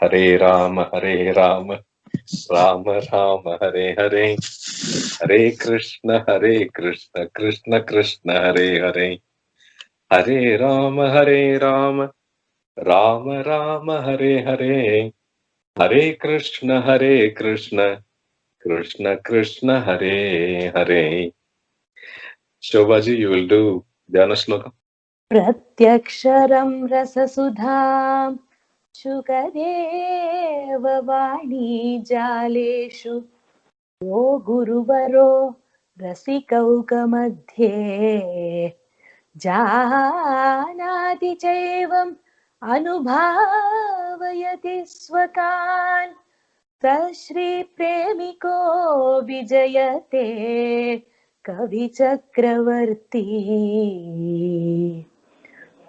Hare Rama, Rama Rama, Hare Hare Krishna, Krishna Krishna, Hare Rama, Rama Rama, Hare Krishna, Krishna Krishna, Hare. Shobhaji, you will do Dhyana Shloka. प्रत्यक्षरं रससुधां Shukdev वाणी जालेषु यो गुरुवरो रसिकौकमध्ये जानाति चैवम् अनुभावयति स्वकान् स श्रीप्रेमिको विजयते कविचक्रवर्ती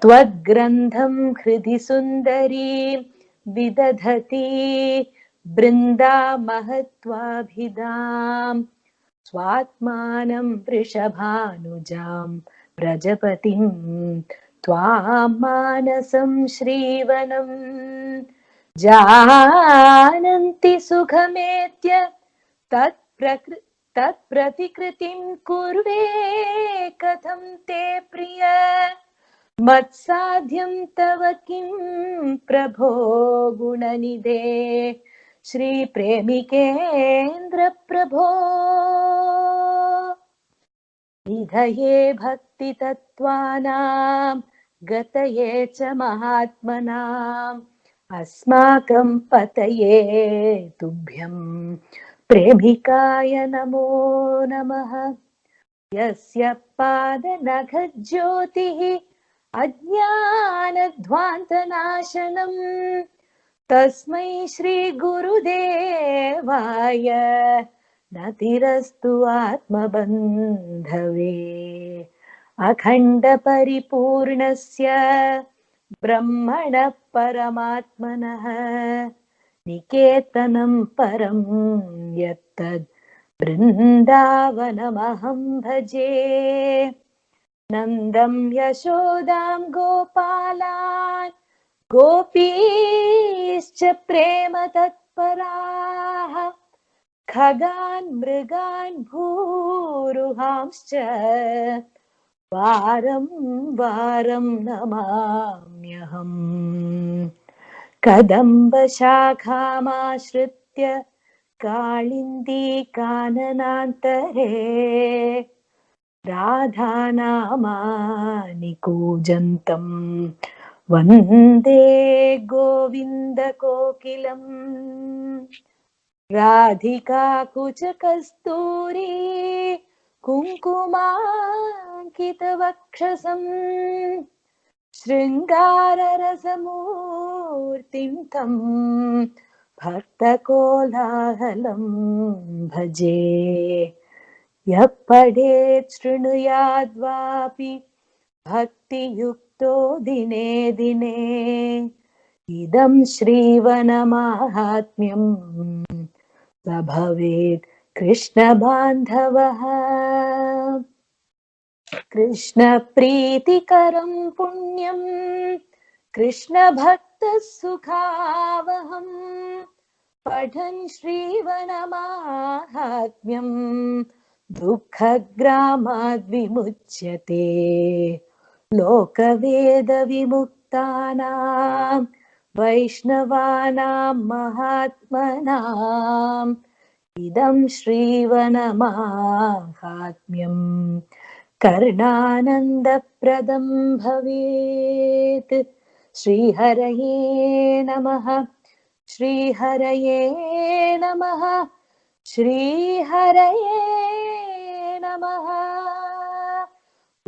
त्वग्रन्थं हृदि सुन्दरी विदधति बृन्दा महत्वाभिधां स्वात्मानं वृषभानुजां प्रजपतिं त्वां मानसं श्रीवनं जानन्ति सुखमेत्य तत्प्रतिकृतिं कुर्वे कथं ते प्रिय मत्साध्यं तव किं प्रभो गुणनिधे श्रीप्रेमिकेन्द्र प्रभो निधये भक्तितत्त्वानां गतये च महात्मनाम् अस्माकं पतये तुभ्यं प्रेमिकाय नमो नमः यस्य पादनखज्योतिः अज्ञानध्वान्तनाशनं तस्मै श्रीगुरुदेवाय नतिरस्तु आत्मबन्धवे अखण्डपरिपूर्णस्य ब्रह्मणः परमात्मनः निकेतनं परं यत्तद् बृन्दावनमहं भजे नन्दं यशोदां गोपालान् गोपीश्च प्रेम तत्पराः खगान् मृगान् भूरुहांश्च वारं वारं नमाम्यहम् कदम्बशाखामाश्रित्य कालिन्दी काननान्तरे राधानामानि कूजन्तं वन्दे गोविन्दकोकिलम् राधिका कुचकस्तूरी कुङ्कुमाङ्कितवक्षसं शृङ्गाररसमूर्तिं तं भक्तकोलाहलं भजे यः पठेत् शृणुयाद्वापि भक्तियुक्तो दिने दिने इदं श्रीवनमाहात्म्यं स भवेत् कृष्णबान्धवः कृष्णप्रीतिकरं पुण्यं कृष्णभक्तसुखावहं पठन् श्रीवनमाहात्म्यं दुःखग्रामाद् विमुच्यते लोकवेदविमुक्तानां वैष्णवानां महात्मनाम् इदं श्रीवनमाहात्म्यं कर्णानन्दप्रदं भवेत् श्रीहरये नमः श्रीहरये नमः श्रीहरये नमः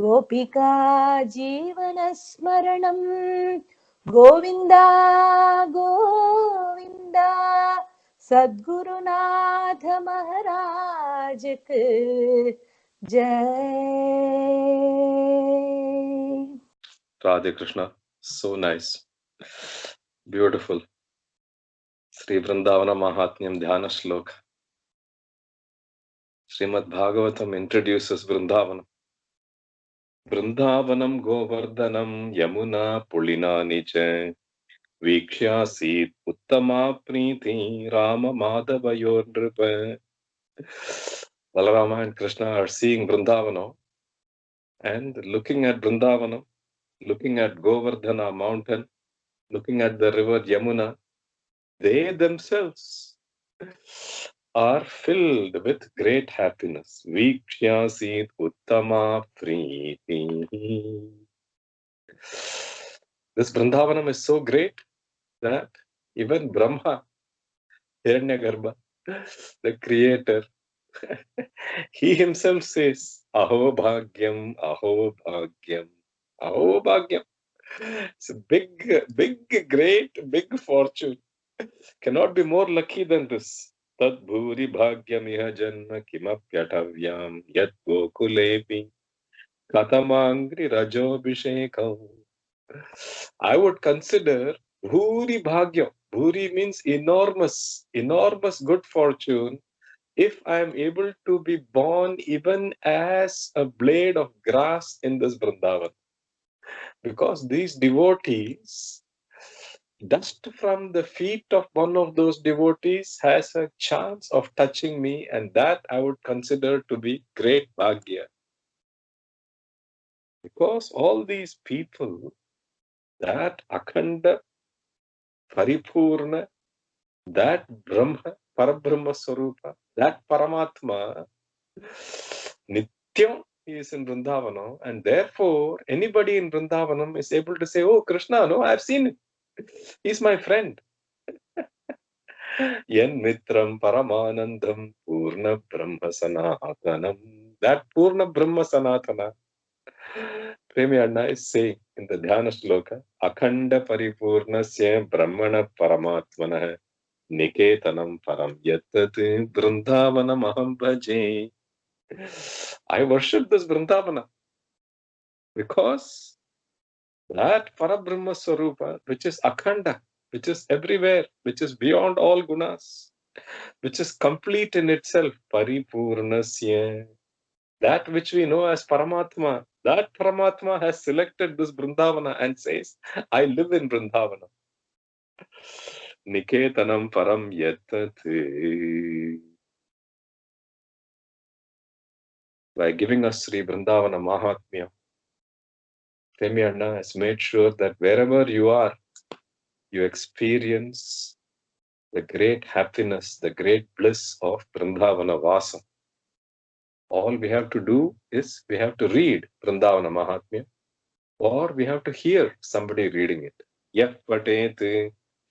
गोपिका जीवनस्मरणं गोविन्दा गोविन्दा सद्गुरुनाथ महाराज की जय। Radhe Krishna, so nice, beautiful. Sri Brindavana Mahatmyam Dhyana Shloka. Srimad Bhagavatam introduces Brindavana. Brindavanam Govardhanam Yamuna Pulina Niche Vikshyasit Uttama Priti Rama Madhavayor Nripa. Balarama and Krishna are seeing Brindavana and looking at Brindavana, looking at Govardhana mountain, looking at the river Yamuna. They themselves are filled with great happiness. Vikshyasit Uttama Priti. This Brindavanam is so great that even Brahma, Hiranyagarbha, the creator, he himself says, Aho Bhagyam, Aho Bhagyam, Aho Bhagyam. It's a big, great, big fortune. Cannot be more lucky than this. Tad bhuri bhagyam iha janma kimapyatavyam yat gokulepi katamangri rajobhishekam. I would consider bhuri bhagyam. Bhuri means enormous, enormous good fortune if I am able to be born even as a blade of grass in this Vrindavan. Because these devotees, dust from the feet of one of those devotees has a chance of touching me, and that I would consider to be great bhagya. Because all these people, that Akhanda, Paripurna, that Brahma, Parabrahma Swarupa, that Paramatma, Nityam is in Vrindavanam, and therefore anybody in Vrindavanam is able to say, oh, Krishna, no, I've seen him. He's my friend. Yen Mitram Paramanandam Purna Brahma Sanatanam. That Purna Brahma Sanatana, Premyana is saying in the Dhyana Shloka, Akhanda Paripurnasya Brahmana Paramatmana Niketanam Param Yatat Vrindavana Maham Bhaje. I worship this Vrindavana because that Parabrahma Swarupa, which is Akhanda, which is everywhere, which is beyond all gunas, which is complete in itself, Paripurnasya, that which we know as Paramatma, that Paramatma has selected this Brindavana and says, I live in Brindavana. Niketanam Param Yatate. By giving us Sri Brindavana Mahatmyam, Premyana has made sure that wherever you are, you experience the great happiness, the great bliss of Brindavana Vasa. All we have to do is we have to read Brindavana Mahatmya, or we have to hear somebody reading it. Yah patet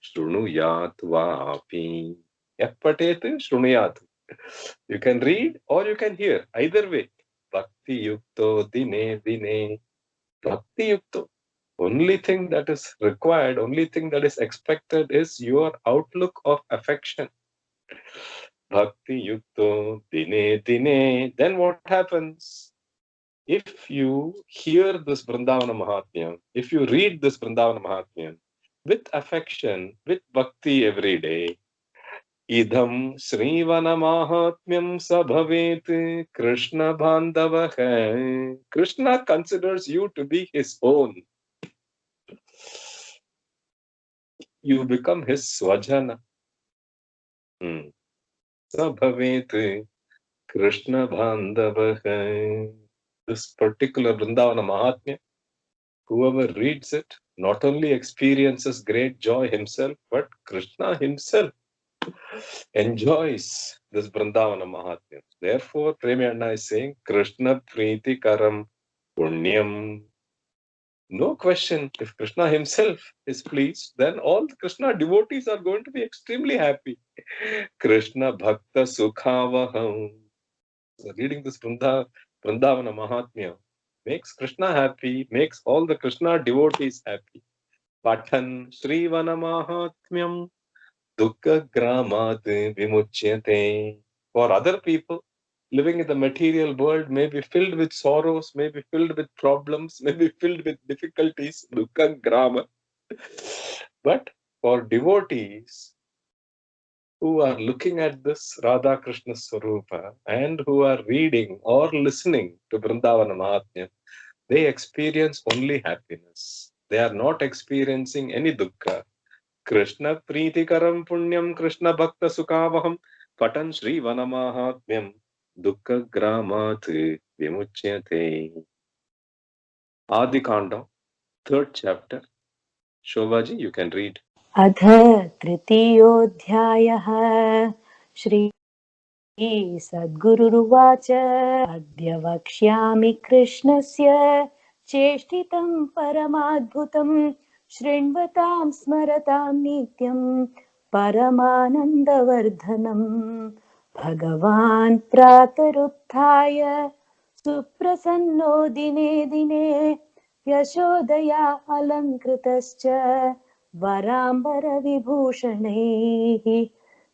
shrunuyat vapi. Yah patet shrunuyat. You can read or you can hear. Either way. Bhakti yukto dine dine. Bhakti yukto. Only thing that is required, only thing that is expected is your outlook of affection. Bhakti yukto dine dine. Then what happens? If you hear this Brindavana Mahatmyam, if you read this Brindavana Mahatmyam with affection, with bhakti every day, idham Srivana Mahatmyam sabhavet Krishna Bandhavah. Krishna considers you to be his own. You become his swajana. Sabhavet Krishna Bandhavah. This particular Brindavana Mahatmya, whoever reads it not only experiences great joy himself, but Krishna himself enjoys this Brindavana Mahatmya. Therefore, Premyana is saying, Krishna Priti Karam Punyam. No question, if Krishna himself is pleased, then all the Krishna devotees are going to be extremely happy. Krishna Bhakta Sukhavaham. So reading this Vrindavana Mahatmya makes Krishna happy, makes all the Krishna devotees happy. Pathan Srivana Mahatmyam Dukkha Gramad Vimuchyate. For other people, living in the material world may be filled with sorrows, may be filled with problems, may be filled with difficulties, Dukkha Grama. But for devotees who are looking at this Radha Krishna Swarupa and who are reading or listening to Brindavana Mahatmya, they experience only happiness. They are not experiencing any dukkha. Krishna Preetikaram Punyam Krishna Bhakta Sukavaham Patan Sri Vanamahatmyam Dukkha Gramat Vimuchyate. Adi Kandam, 3rd chapter. Shobhaji, you can read. अथ तृतीयोऽध्यायः श्री सद्गुरुरुवाच अद्य वक्ष्यामि कृष्णस्य चेष्टितं परमाद्भुतं शृण्वतां स्मरतां नित्यं परमानन्दवर्धनं भगवान् प्रातरुत्थाय सुप्रसन्नो दिने दिने यशोदया अलङ्कृतश्च वराम्बरविभूषणैः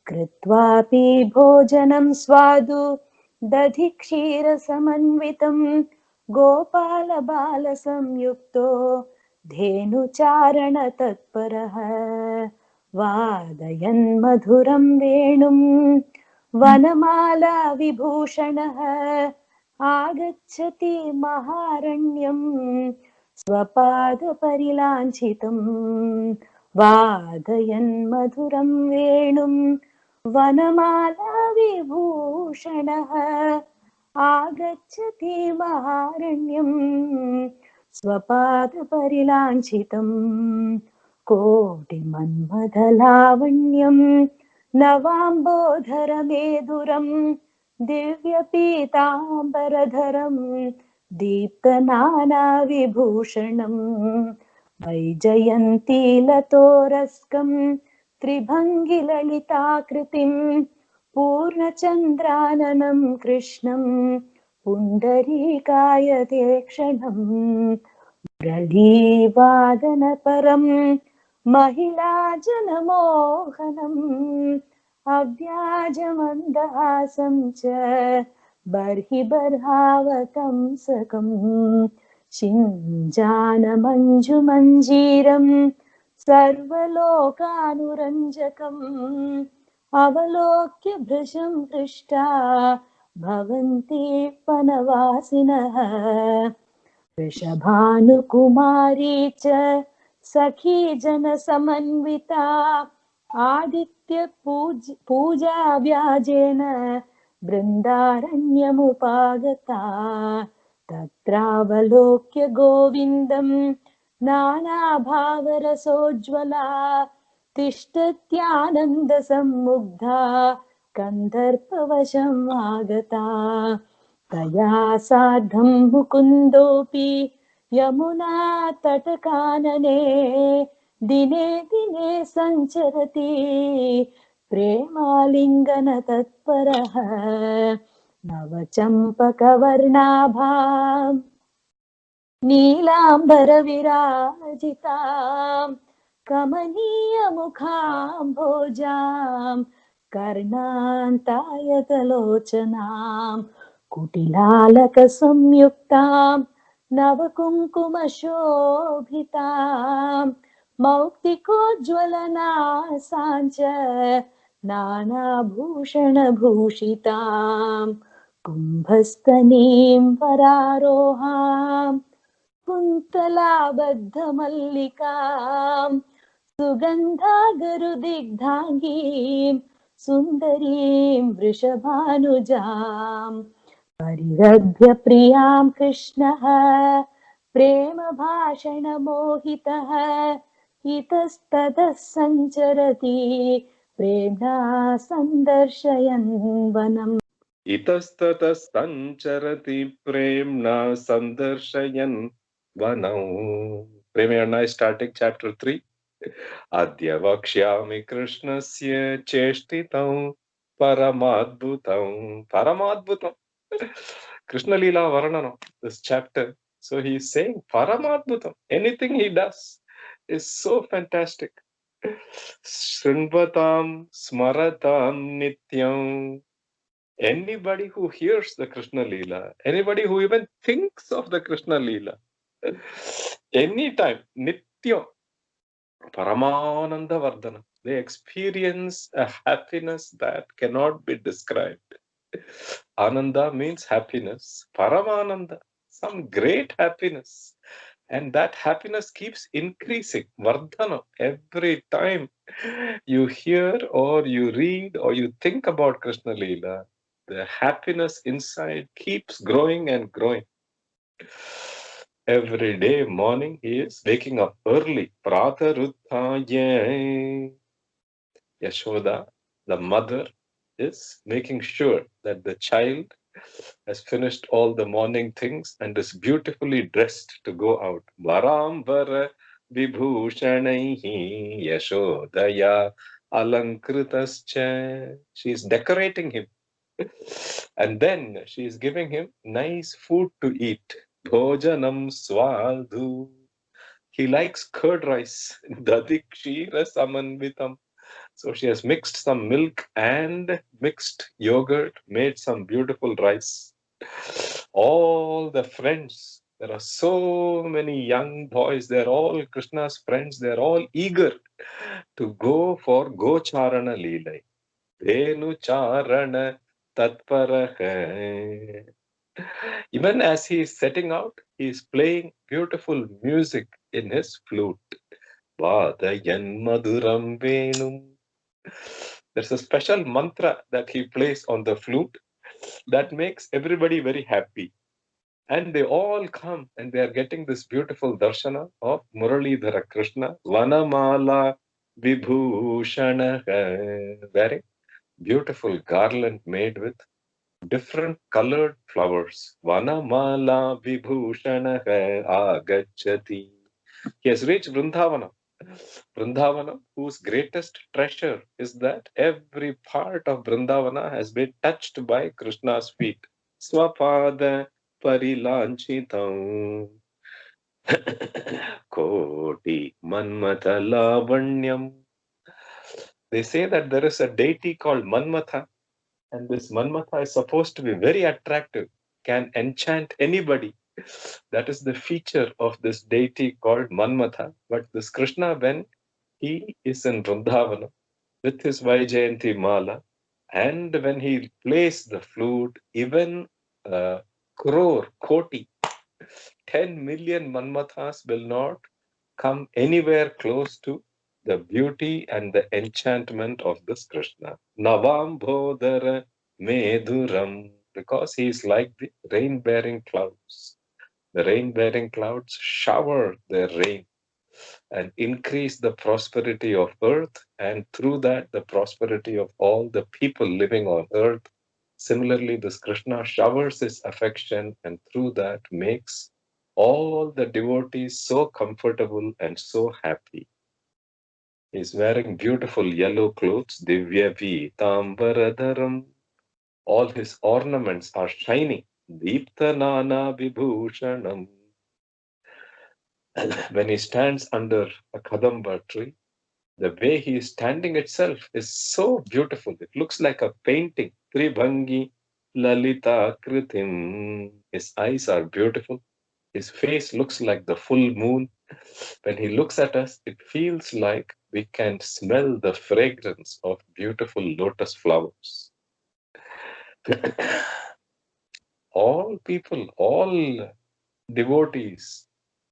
कृत्वापि भोजनं स्वादु दधिक्षीरसमन्वितं गोपालबालसंयुक्तो धेनुचारणतत्परः वादयन् मधुरं वेणुं वनमालाविभूषणः आगच्छति महारण्यं स्वपादपरिलाञ्छितं वादयन् मधुरं वेणुं वनमालाविभूषणः आगच्छति महारण्यं स्वपादपरिलाञ्छितं कोटिमन्मथलावण्यं नवाम्बोधरमेधुरं दिव्यपीताम्बरधरं दीप्तनानाविभूषणं वैजयन्तीलतोरस्कं त्रिभङ्गिललिताकृतिं पूर्णचन्द्राननं कृष्णं पुण्डरीकायते क्षणम् मुरलीवादनपरं महिलाजनमोहनम् अव्याजमन्दहासं च बर्हिबर्हावतंसकं शिञ्जानमञ्जुमञ्जीरं सर्वलोकानुरञ्जकम् अवलोक्य भृशं हृष्टा भवन्ति वनवासिनः वृषभानुकुमारी च सखी जनसमन्विता पूजा व्याजेन बृन्दारण्यमुपागता तत्रावलोक्य गोविन्दं नानाभावरसोज्ज्वला तिष्ठत्यानन्दसम्मुग्धा कन्दर्पवशम् आगता तया सार्धं मुकुन्दोऽपि यमुना तटकानने दिने दिने सञ्चरति प्रेमालिङ्गनतत्परः नवचम्पकवर्णाभां नीलाम्बरविराजितां कमनीयमुखाम्भोजां कर्णान्तायतलोचनां कुटिलालकसंयुक्तां नवकुङ्कुमशोभितां मौक्तिकोज्ज्वलनासाञ्च नानाभूषणभूषितां कुम्भस्तनीं वरारोहां कुन्तलाबद्धमल्लिकां सुगन्धागरुदिग्धाङ्गीं सुन्दरीं वृषभानुजां परिरभ्य प्रियां कृष्णः प्रेमभाषणमोहितः इतस्ततः सञ्चरति प्रेम्णा सन्दर्शयन् वनम् Itastatah sancharati premna sandarshayan vanau. Premayana is starting chapter 3. Adya vakshyami krishnasya cheshtitam paramadbhutam. Paramadbhutam. Krishna Leela Varananam, this chapter. So he is saying Paramadbhutam. Anything he does is so fantastic. Srinvatam smaratam nityam. Anybody who hears the Krishna Leela, anybody who even thinks of the Krishna Leela, anytime, Nityam, Paramananda Vardhana, they experience a happiness that cannot be described. Ananda means happiness, Paramananda, some great happiness And that happiness keeps increasing. Vardhana. Every time you hear or you read or you think about Krishna Leela, the happiness inside keeps growing and growing. Every day morning he is waking up early. Prataruthaya. Yashoda, the mother, is making sure that the child has finished all the morning things and is beautifully dressed to go out. Varambara vibhushanaihi Yashodaya alankritascha. She is decorating him. And then she is giving him nice food to eat. Bhojanam swadu. He likes curd rice. Dadikshira samanvitam. So she has mixed some milk and mixed yogurt, made some beautiful rice. All the friends, there are so many young boys, they're all Krishna's friends, they're all eager to go for Gocharana Leela. Venu Charana Tatparaha. Even as he is setting out, he is playing beautiful music in his flute. Vadayan Maduram Venum. There's a special mantra that he plays on the flute that makes everybody very happy. And they all come and they are getting this beautiful darshana of Muralidhara Krishna, Vanamala Vibhushana, wearing beautiful garland made with different colored flowers. Vanamala Vibhushana Agachati. He has reached Vrindavana. Vrindavana, whose greatest treasure is that every part of Vrindavana has been touched by Krishna's feet. Swapada parilanchitam koti manmata lavanyam. They say that there is a deity called Manmatha, and this Manmatha is supposed to be very attractive, can enchant anybody. That is the feature of this deity called Manmatha. But this Krishna, when he is in Vrindavana with his Vaijayanti Mala, and when he plays the flute, even crore, koti, 10 million Manmathas will not come anywhere close to the beauty and the enchantment of this Krishna. Navam Bodhara Meduram, because he is like the rain bearing clouds. The rain bearing clouds shower their rain and increase the prosperity of earth, and through that, the prosperity of all the people living on earth. Similarly, this Krishna showers his affection and through that makes all the devotees so comfortable and so happy. He's wearing beautiful yellow clothes, Divyavi Tambaradaram. All his ornaments are shining. Deeptanana Vibhushanam. When he stands under a Kadamba tree, the way he is standing itself is so beautiful. It looks like a painting. Tribhangi Lalita Kritim. His eyes are beautiful. His face looks like the full moon. When he looks at us, it feels like we can smell the fragrance of beautiful lotus flowers. All people, all devotees,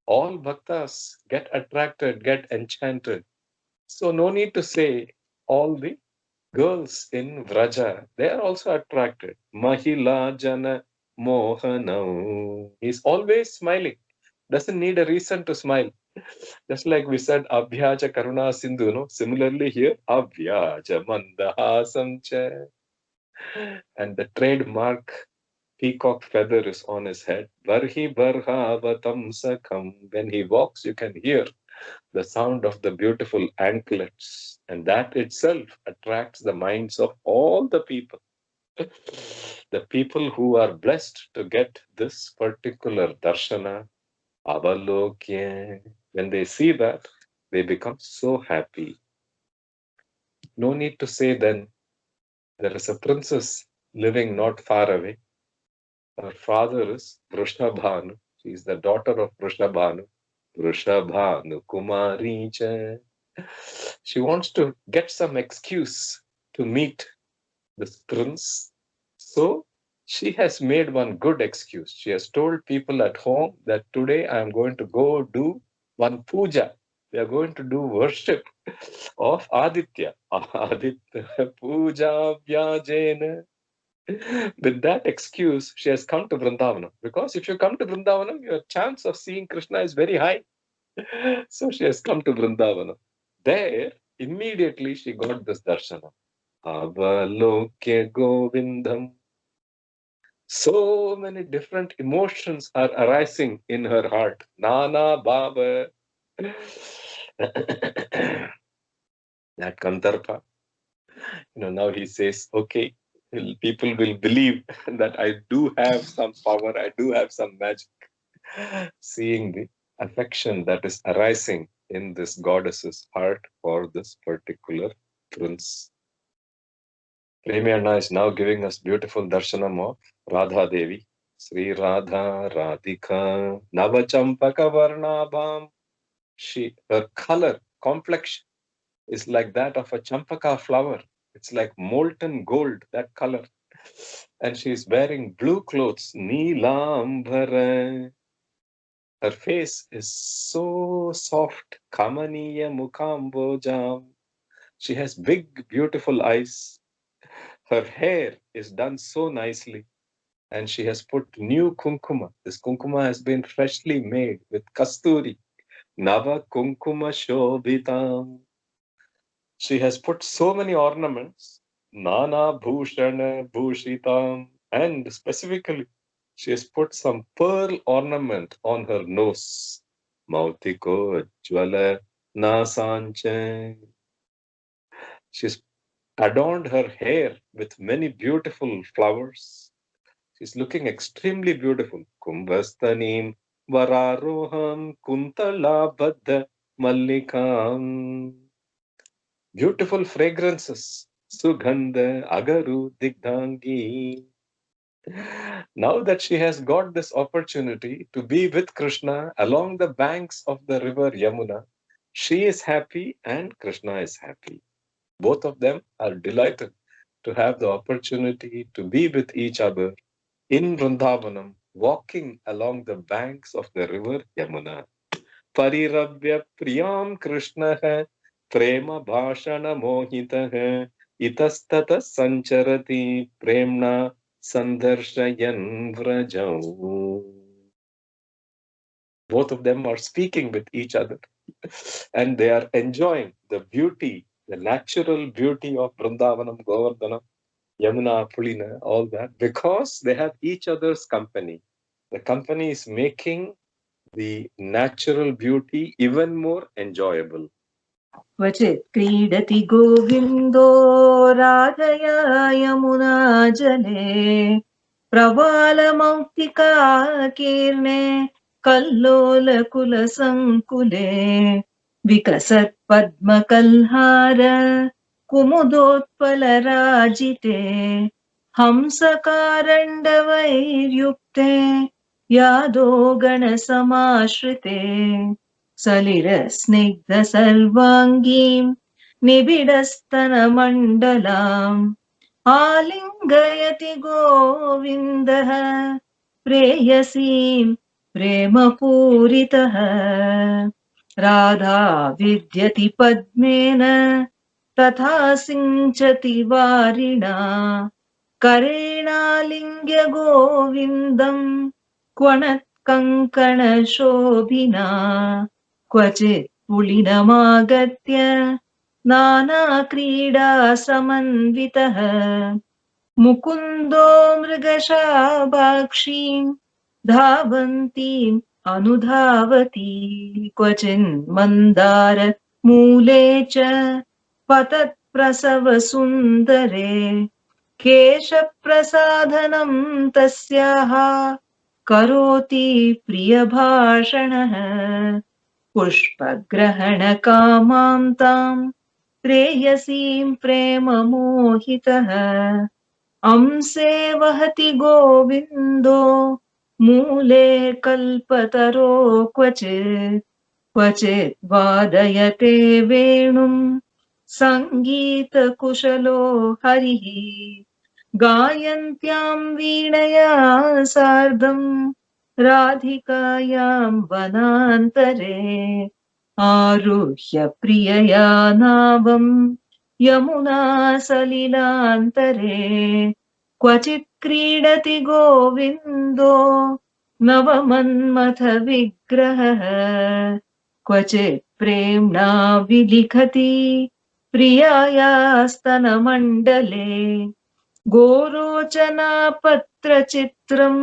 all bhaktas get attracted, get enchanted. So no need to say all the girls in Vraja, they are also attracted. Mahila Jana Mohanam. He's always smiling. Doesn't need a reason to smile. Just like we said, Abhyaja Karuna Sindhu, no? Similarly here, Abhyaja Mandahasam cha. And the trademark peacock feather is on his head. Varhi Varhavatam Sakam. When he walks, you can hear the sound of the beautiful anklets, and that itself attracts the minds of all the people. The people who are blessed to get this particular darshana, avalokya, when they see that, they become so happy. No need to say then, there is a princess living not far away. Her father is Vrishabhanu. She is the daughter of Vrishabhanu. Vrishabhanu Kumari cha. She wants to get some excuse to meet this prince. So She has made one good excuse. She has told people at home that today I am going to go do one puja. We are going to do worship of Aditya. Aditya puja vyajena. With that excuse, she has come to Brindavana. Because if you come to Brindavana, your chance of seeing Krishna is very high. So she has come to Brindavana. There, immediately she got this darshana. Avalokya Govindam. So many different emotions are arising in her heart. Nana Baba. That Kantarpa. Now he says, okay, people will believe that I do have some power, I do have some magic. Seeing the affection that is arising in this goddess's heart for this particular prince. Premyanna is now giving us beautiful darshanam of Radha Devi. Sri Radha Radhika Navachampaka Varnabham. Her color, complexion is like that of a champaka flower. It's like molten gold, that color. And she's wearing blue clothes, Neelambara. Her face is so soft, Kamaniya Mukambojam. She has big, beautiful eyes. Her hair is done so nicely. And she has put new kunkuma. This kunkuma has been freshly made with kasturi. Nava kunkuma shobhitam. She has put so many ornaments. Nana bhushana bhushitam. And specifically, she has put some pearl ornament on her nose. Mautiko jwala nasanche. She's adorned her hair with many beautiful flowers. She's looking extremely beautiful. Kumbhastanim vararoham kuntala baddha mallikam. Beautiful fragrances. Sugandha agaru digdhangi. Now that she has got this opportunity to be with Krishna along the banks of the river Yamuna, she is happy and Krishna is happy. Both of them are delighted to have the opportunity to be with each other in Vrindavanam, walking along the banks of the river Yamuna. Parirabhya priyam Krishna prema bhashana mohita itastata sancharati premna sandarshayan vrajau. Both of them are speaking with each other and they are enjoying the beauty, the natural beauty of Vrindavanam, Govardhanam, Yamuna, Pulina, all that, because they have each other's company. The company is making the natural beauty even more enjoyable. क्वचित् क्रीडति गोविन्दो राधया यमुना जले प्रवालमौक्तिकाकीर्णे कल्लोलकुलसङ्कुले विकसत् पद्मकल्हार कुमुदोत्पलराजिते हंसकारण्डवैर्युक्ते यादो गणसमाश्रिते सलिलस्निग्धसर्वाङ्गीं निबिडस्तनमण्डलाम् आलिङ्गयति गोविन्दः प्रेयसीं प्रेमपूरितः राधा विद्यति पद्मेन तथा सिञ्चति वारिणा करेणालिङ्ग्य गोविन्दम् क्वणत्कङ्कणशोभिना क्वचित् पुलिनमागत्य नानाक्रीडासमन्वितः मुकुन्दो मृगशाभाक्षीं धावन्तीम् अनुधावति क्वचिन्मन्दारमूले च पतत्प्रसवसुन्दरे केशप्रसाधनं तस्याः करोति प्रियभाषणः पुष्पग्रहणकामां तां प्रेयसीं प्रेममोहितः अंसे वहति गोविन्दो मूले कल्पतरो क्वचित् वादयते वेणुं सङ्गीतकुशलो हरिः गायन्त्यां वीणया सार्धं राधिकायां वनान्तरे आरुह्य प्रियया नावं यमुना सलिलान्तरे क्वचित् क्रीडति गोविन्दो नवमन्मथ विग्रहः क्वचित् प्रेम्णा विलिखति प्रियायास्तनमण्डले गोरोचनापत्रचित्रम्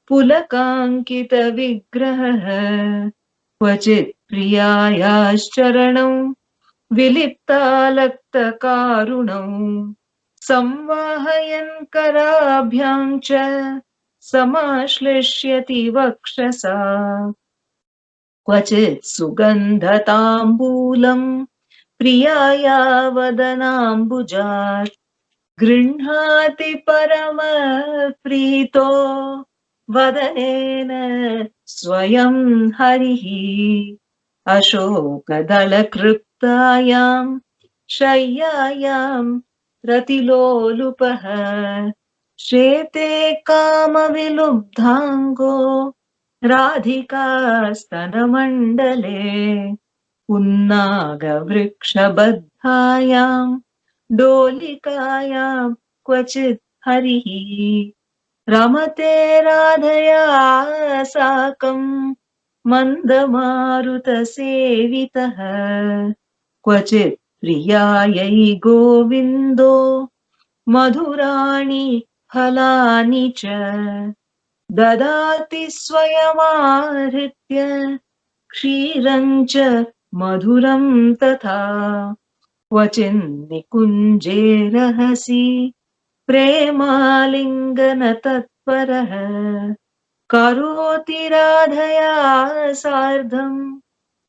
पुलकाङ्कितविग्रहः क्वचित् प्रियायाश्चरणौ विलिप्तालक्तकारुणौ संवाहयन् कराभ्यां च समाश्लिष्यति वक्षसा क्वचित् सुगन्धताम्बूलम् प्रियाया वदनाम्बुजात् गृह्णाति परमप्रीतो वदनेन स्वयं हरिः अशोकदलकृप्तायां शय्यायां रतिलोलुपः श्वेते कामविलुब्धाङ्गो राधिकास्तनमण्डले पुन्नागवृक्षबद्धायां डोलिकायां क्वचित् हरिः रमते राधया साकं मन्दमारुतसेवितः क्वचित् प्रियायै गोविन्दो मधुराणि फलानि च ददाति स्वयमाहृत्य क्षीरं च मधुरं तथा क्वचिन्निकुञ्जे रहसि प्रेमालिङ्गनतत्परः करोति राधया सार्धं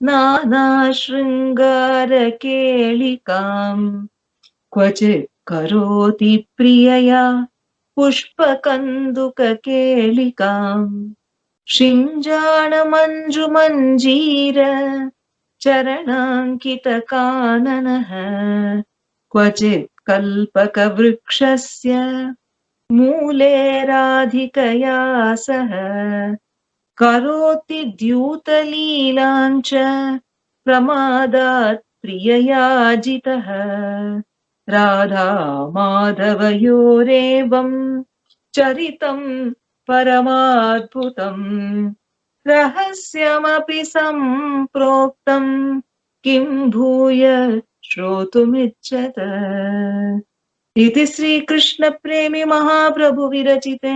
नानाशृङ्गारकेलिकाम् क्वचित् करोति प्रियया पुष्पकन्दुककेलिकाम् शिञ्जाणमञ्जुमञ्जीर चरणाङ्कितकाननः क्वचित् कल्पकवृक्षस्य मूले राधिकया सह करोति द्यूतलीलाञ्च प्रमादात् प्रियया जितः राधा माधवयोरेवं चरितं परमाद्भुतम् रहस्यमपि सम्प्रोक्तं किं भूय श्रोतुमिच्छत इति श्रीकृष्ण प्रेमी महाप्रभु विरचिते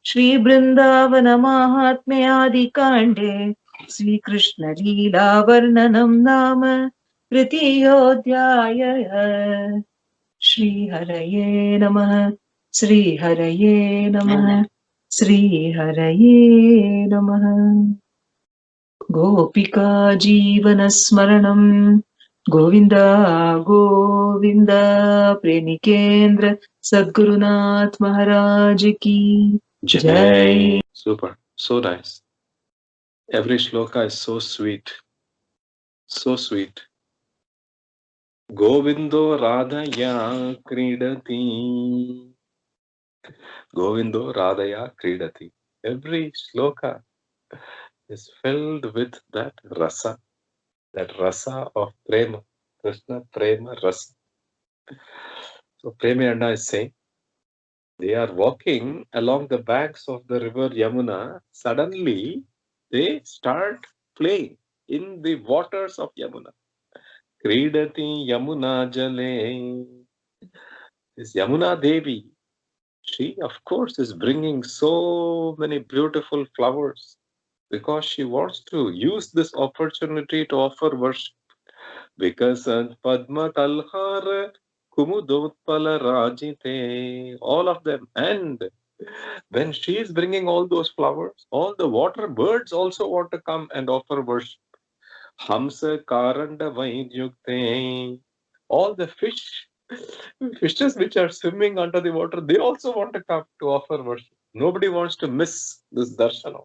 श्री बृंदावन माहात्म्ये आदिकाण्डे श्रीकृष्ण लीला वर्णनं नाम तृतीयोऽध्यायः। श्रीहरये नमः। श्रीहरये नमः। श्रीहरये नमः। गोपिका जीवनस्मरणं गोविन्द गोविन्द प्रेमिकेन्द्र सद्गुरुनाथ महाराज की जय। Super, so nice. Every shloka is so sweet, so sweet. Govindo Radhaya Kridati. Govindo Radhaya Kridati. Every shloka is filled with that rasa of prema. Krishna prema rasa. So Premi Anna is saying, they are walking along the banks of the river Yamuna. Suddenly, they start playing in the waters of Yamuna. Kridati Yamuna Jale. This Yamuna Devi, she of course is bringing so many beautiful flowers because she wants to use this opportunity to offer worship. Because Padma Talhar Kumudotpala Rajite, all of them. And when she is bringing all those flowers, all the water birds also want to come and offer worship. Hamsa Karanda Vaidyukte, all the fishes which are swimming under the water, they also want to come to offer worship. Nobody wants to miss this darshana.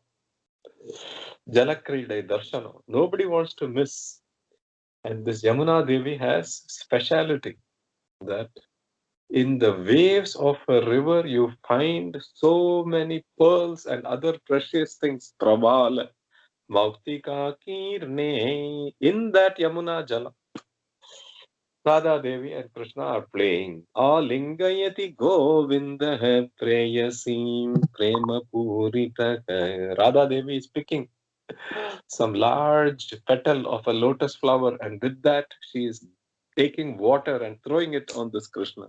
Jalakridai darshana. Nobody wants to miss. And this Yamuna Devi has speciality that In the waves of a river, you find so many pearls and other precious things. Prabhala, Mautika Kirne. In that Yamuna Jala, Radha Devi and Krishna are playing. Alingayati Govinda Preyasim Prema Purita. Radha Devi is picking some large petal of a lotus flower, and with that, she is taking water and throwing it on this Krishna.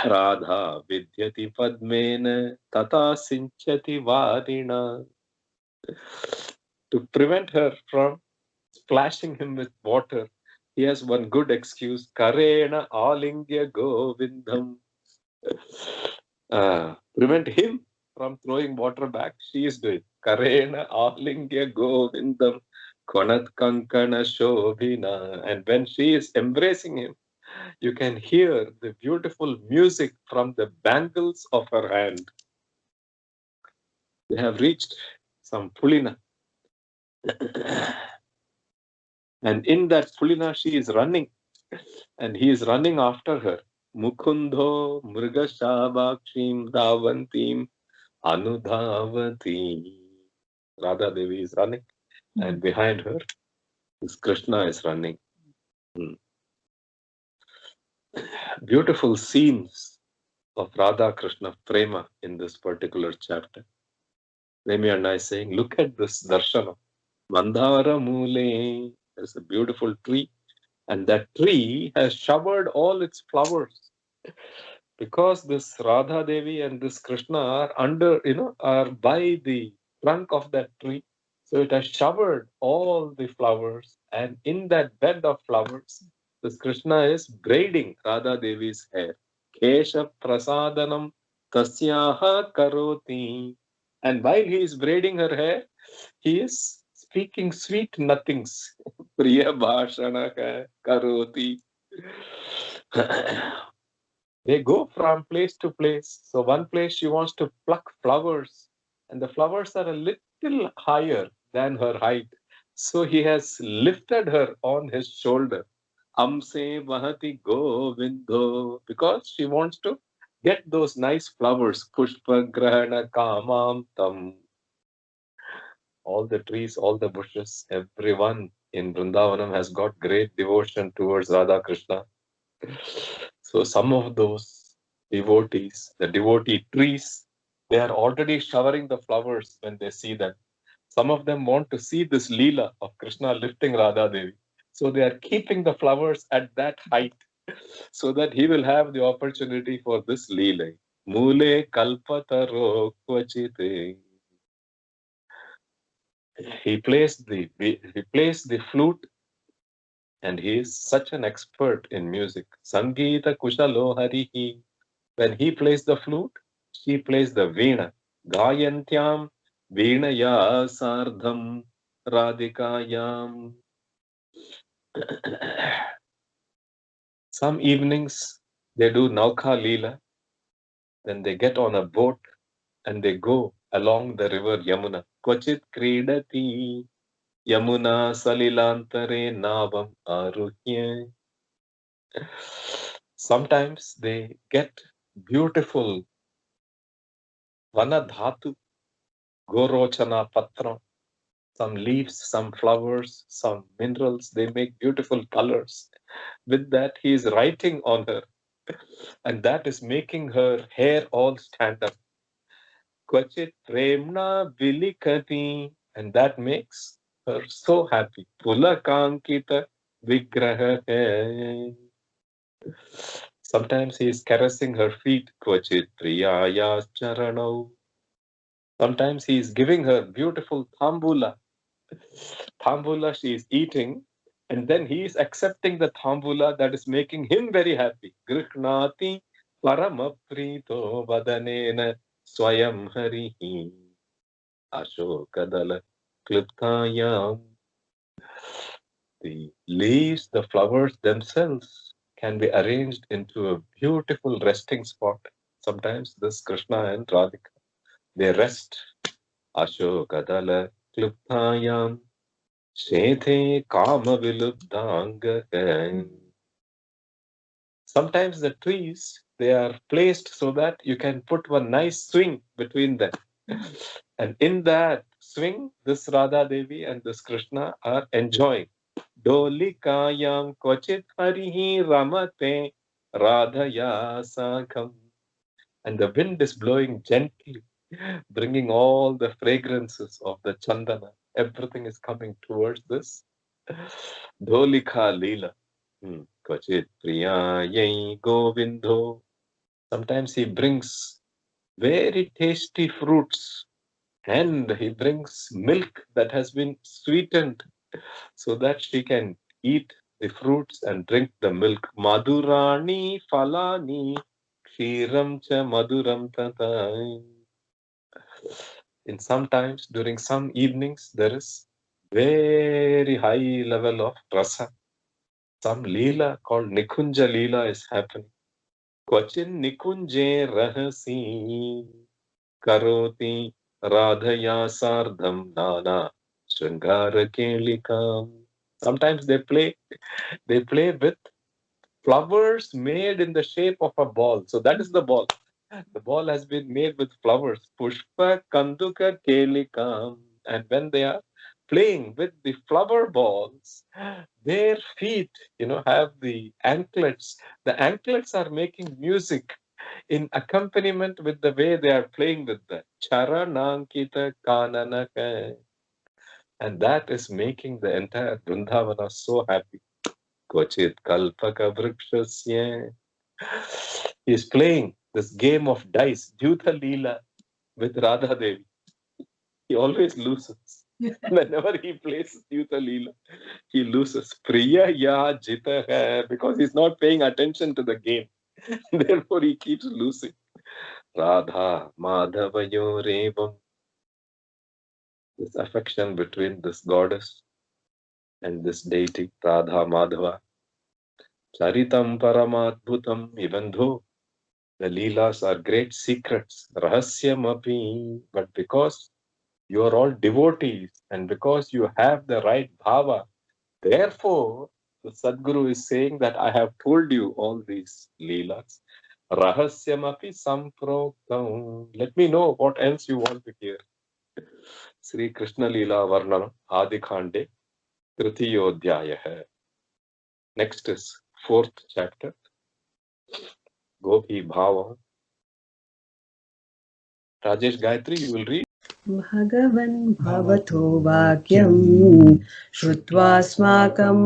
Radha vidyati padmena tata sinchati varina. To prevent her from splashing him with water, he has one good excuse. Karena alingya govindam. Prevent him from throwing water back. She is doing. Karena alingya govindam konat kankana shobhina. And when she is embracing him, you can hear the beautiful music from the bangles of her hand. They have reached some Pulina. And in that Pulina, she is running. And he is running after her. Mukundo Mrigashabakshim Davantim Anudhavati. Radha Devi is running. And behind her, this Krishna is running. Beautiful scenes of Radha Krishna Prema in this particular chapter. Remi and I saying, look at this darshana. Mandara Mule. There's a beautiful tree. And that tree has showered all its flowers. Because this Radha Devi and this Krishna are are by the trunk of that tree. So it has showered all the flowers. And in that bed of flowers, this Krishna is braiding Radha Devi's hair. Kesha Prasadanam Tasyaha Karoti. And while he is braiding her hair, he is speaking sweet nothings. Priya Bhashana Karoti. They go from place to place. So one place she wants to pluck flowers, and the flowers are a little higher than her height. So he has lifted her on his shoulder. Amse Vahati Govindo, because she wants to get those nice flowers. Pushpa Grahana Kamam Tam. All the trees, all the bushes, everyone in Vrindavanam has got great devotion towards Radha Krishna. So some of those devotees, the devotee trees, they are already showering the flowers when they see them. Some of them want to see this Leela of Krishna lifting Radha Devi. So they are keeping the flowers at that height so that he will have the opportunity for this Leela. Mule kalpataro kvachite. He plays the flute, and he is such an expert in music. Sangeeta kushalo harihi. When he plays the flute, she plays the veena. Gayantyam veenaya sardham radhikayam. Some evenings they do Nauka Leela. Then they get on a boat and they go along the river Yamuna. Kvachit kridati Yamuna salilantare navam aruhya. Sometimes they get beautiful vanadhatu, gorochana patra, some leaves, some flowers, some minerals. They make beautiful colors. With that, he is writing on her, and that is making her hair all stand up. Kvachit premna vilikati, and that makes her so happy. Pulakankita vigraha hai. Sometimes he is caressing her feet. Kvachit priyaya charanau. Sometimes he is giving her beautiful thambula. Thambula she is eating, and then he is accepting the thambula that is making him very happy. Grihnati paramaprito vadanena swayam harihi ashokadala kliptayam. The leaves, the flowers themselves can be arranged into a beautiful resting spot. Sometimes this Krishna and Radhika, they rest. Ashokadala kliptayam Shethe Kama Vilubdanga. Sometimes the trees, they are placed so that you can put one nice swing between them. And in that swing, this Radha Devi and this Krishna are enjoying. Dolikayam kvachit harihi ramate radhaya sakham. And the wind is blowing gently, bringing all the fragrances of the chandana. Everything is coming towards this Dholika Leela. Kvachit priyayai govindo. Sometimes he brings very tasty fruits and he brings milk that has been sweetened so that she can eat the fruits and drink the milk. Madhurani falani kshiram cha maduram tata. In sometimes during some evenings there is very high level of rasa. Some leela called Nikunja Leela is happening. Kvachin Nikunje rahasi karoti radhaya sardham nana shringara kelikam. Sometimes they play with flowers made in the shape of a ball. So that is the ball. The ball has been made with flowers. Pushpa kanduka kelikam. And when they are playing with the flower balls, their feet, have the anklets. The anklets are making music in accompaniment with the way they are playing with the charanankita kananaka. And that is making the entire Brindavana so happy. Kochit kalpaka vrikshasya. He is playing this game of dice, Dyutha Leela, with Radha Devi. He always loses. Whenever he plays Dyutha Leela, he loses. Priya ya jita hai, because he's not paying attention to the game. Therefore, he keeps losing. Radha Madhavayorevam. This affection between this goddess and this deity, Radha Madhava. Charitam Paramadbhutam, even though the Leelas are great secrets, Rahasyam api, but because you are all devotees and because you have the right bhava, therefore the Sadguru is saying that I have told you all these Leelas. Rahasyam api samproktam. Let me know what else you want to hear. Sri Krishna Leela Varnam Aadi Kande Tritiyodhyaya. Next is 4th chapter. Gopi Bhava. Rajesh Gayatri, you will read. Bhagavan bhavato vakyam shrutva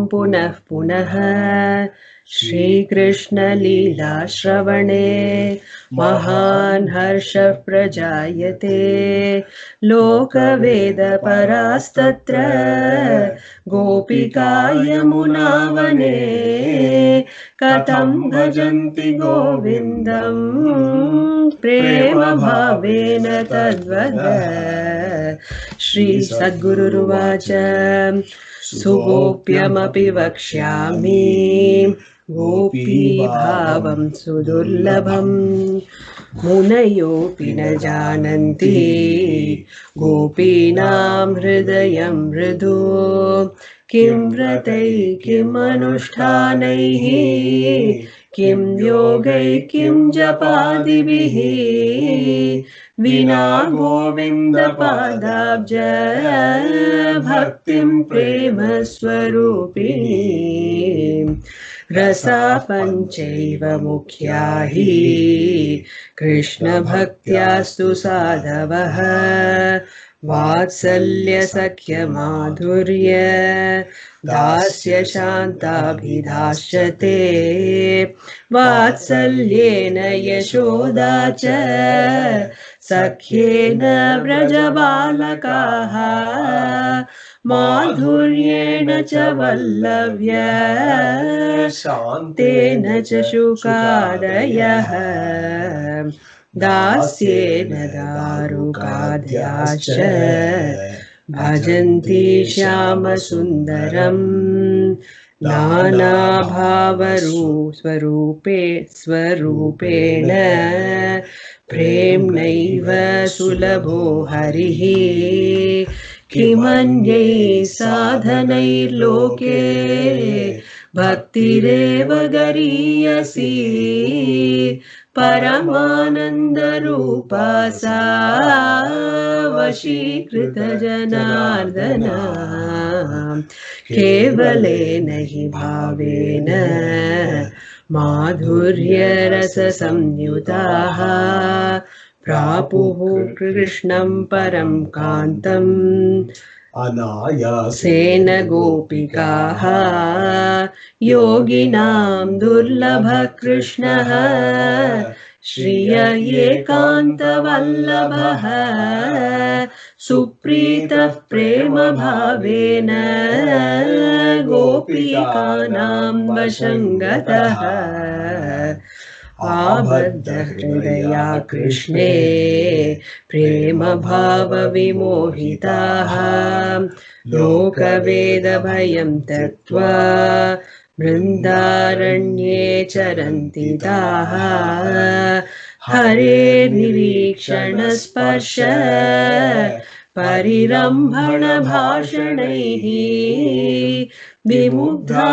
punah punah Shri Krishna Leela Shravane Mahan Harsha Prajayate Loka Veda Parastatra Gopika Yamunavane Katam Bhajanti Govindam Prema Bhavena Tadvada Shri Sadguru Ruvacha Sugopyamapi Vakshyami Gopi Bhavam Sudurlabham Munayopi na jananti Gopinam Hridayam Hridu Kim Vratai Kim Anushtanaihi Kim Yogai Kim Japadibihi Vina Govinda Padabja Bhaktim Prema Swarupini Rasa Panchaiva Mukhyahi Krishna Bhaktyastu Sadhavaha Vatsalya Sakhya Madhurya Dasya Shantabhidhasyate Vatsalyena Yashodacha Sakhyena Vrajabalakaha Madhuryena cha Vallavya Shantena cha Shukadayaha Dasyena Darukadhyascha Bhajanti Shyama Sundaram Nana Bhavaru Swarupena Premnaiva Sulabho Harihi Kimanyai Sadhanair Loke भक्तिरेव गरीयसी परमानन्दरूपा सा वशीकृतजनार्दन केवलेन हि भावेन माधुर्यरससंयुताः प्रापुः कृष्णं परं कान्तम् अनायासेन गोपिकाः योगिनां दुर्लभः कृष्णः श्रिय एकान्तवल्लभः सुप्रीतः प्रेमभावेन गोपिकानां वशं गतः आबद्धहृदया कृष्णे प्रेमभावविमोहिताः लोकवेदभयं त्यक्त्वा वृन्दारण्ये चरन्ति ताः हरेर्निरीक्षणस्पर्श परिरम्भणभाषणैः विमुग्धा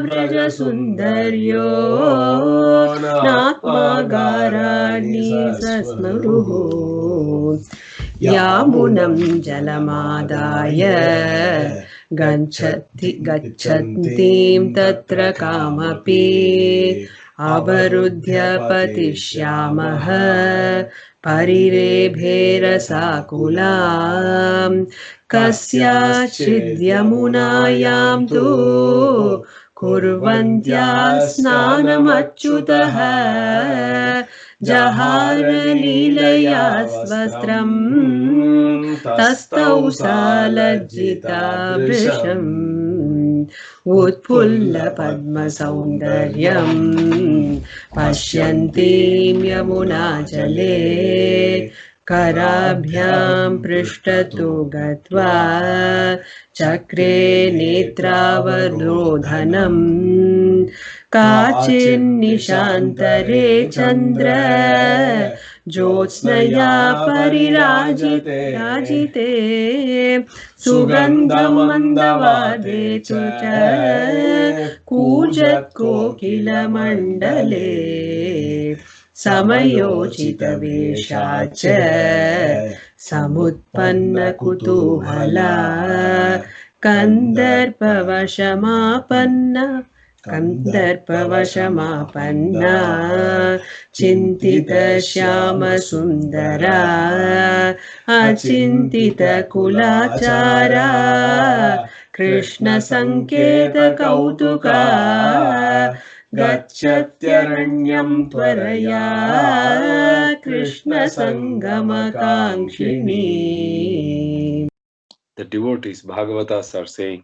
व्रजसुन्दर्यो नात्मागाराणि सस्मरुः यामुनं जलमादाय गच्छन्तीं तत्र कामपि अवरुध्य पतिष्यामः परिरेभे रसाकुलाम् कस्याश्चिद्यमुनायां तु कुर्वन्त्या स्नानमच्युतः जहारलीलया स्वस्त्रम् तस्थौ सा लज्जिता वृषम् उत्फुल्लपद्मसौन्दर्यम् पश्यन्तीं यमुनाजले कराभ्यां पृष्ठतो गत्वा चक्रे नेत्रावरोधनम् काचिन्निशान्तरे चन्द्र ज्योत्स्नया परिराजिते सुगन्धं मन्दवादे च कूजत्कोकिलमण्डले समयोचितवेषा च समुत्पन्नकुतूहला कन्दर्पवशमापन्ना चिन्तितश्यामसुन्दरा अचिन्तितकुलाचारा कृष्णसङ्केतकौतुका गच्छत्यरण्यं त्वरया कृष्णसङ्गमकाङ्क्षिणी. The devotees, Bhagavatas, are saying,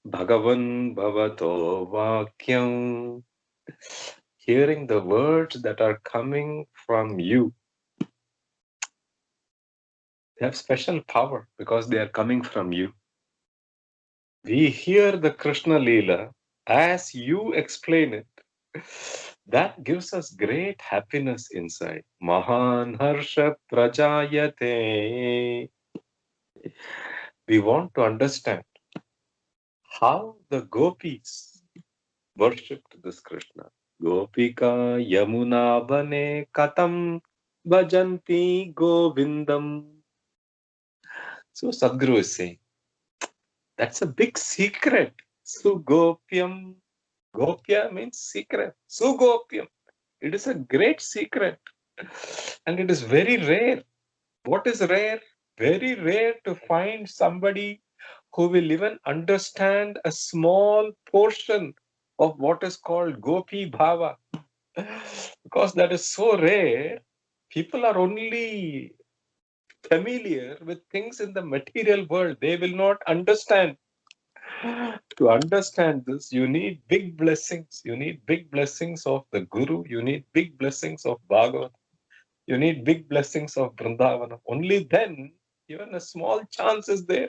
Bhagavan Bhavato Vakyam, hearing the words that are coming from you. They have special power because they are coming from you. We hear the Krishna Leela as you explain it. That gives us great happiness inside. Mahan Harsha Prajayate. We want to understand how the gopis worshipped this Krishna. Gopika Yamuna Bane Katam Bhajanti Govindam. So Sadguru is saying, that's a big secret. Sugopyam. Gopya means secret. Sugopyam. It is a great secret. And it is very rare. What is rare? Very rare to find somebody who will even understand a small portion of what is called Gopi Bhava. Because that is so rare, people are only familiar with things in the material world. They will not understand. To understand this, you need big blessings. You need big blessings of the Guru. You need big blessings of Bhagavad. You need big blessings of Brindavana. Only then, even a small chance is there.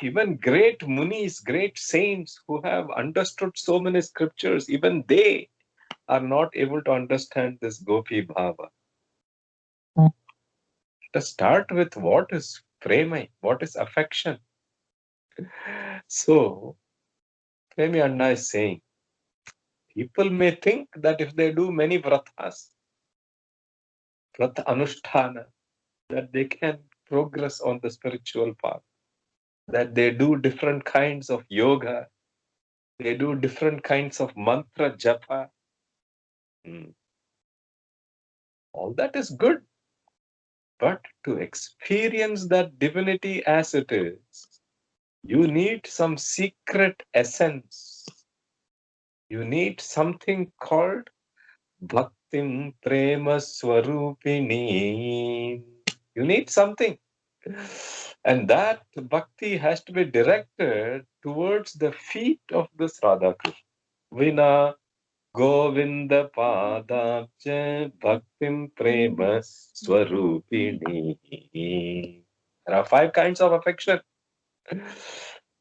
Even great munis, great saints who have understood so many scriptures, even they are not able to understand this Gopi Bhava. To start with, what is prema? What is affection? So, Premi Anna is saying, people may think that if they do many vratas, vrata anusthana, that they can progress on the spiritual path, that they do different kinds of yoga, they do different kinds of mantra japa. All that is good. But to experience that divinity as it is, you need some secret essence. You need something called Bhaktim Prema Swarupini. You need something. And that bhakti has to be directed towards the feet of this Radha Krishna. Vina Govinda Padabja Bhaktim Prema Swarupini. There are 5 kinds of affection.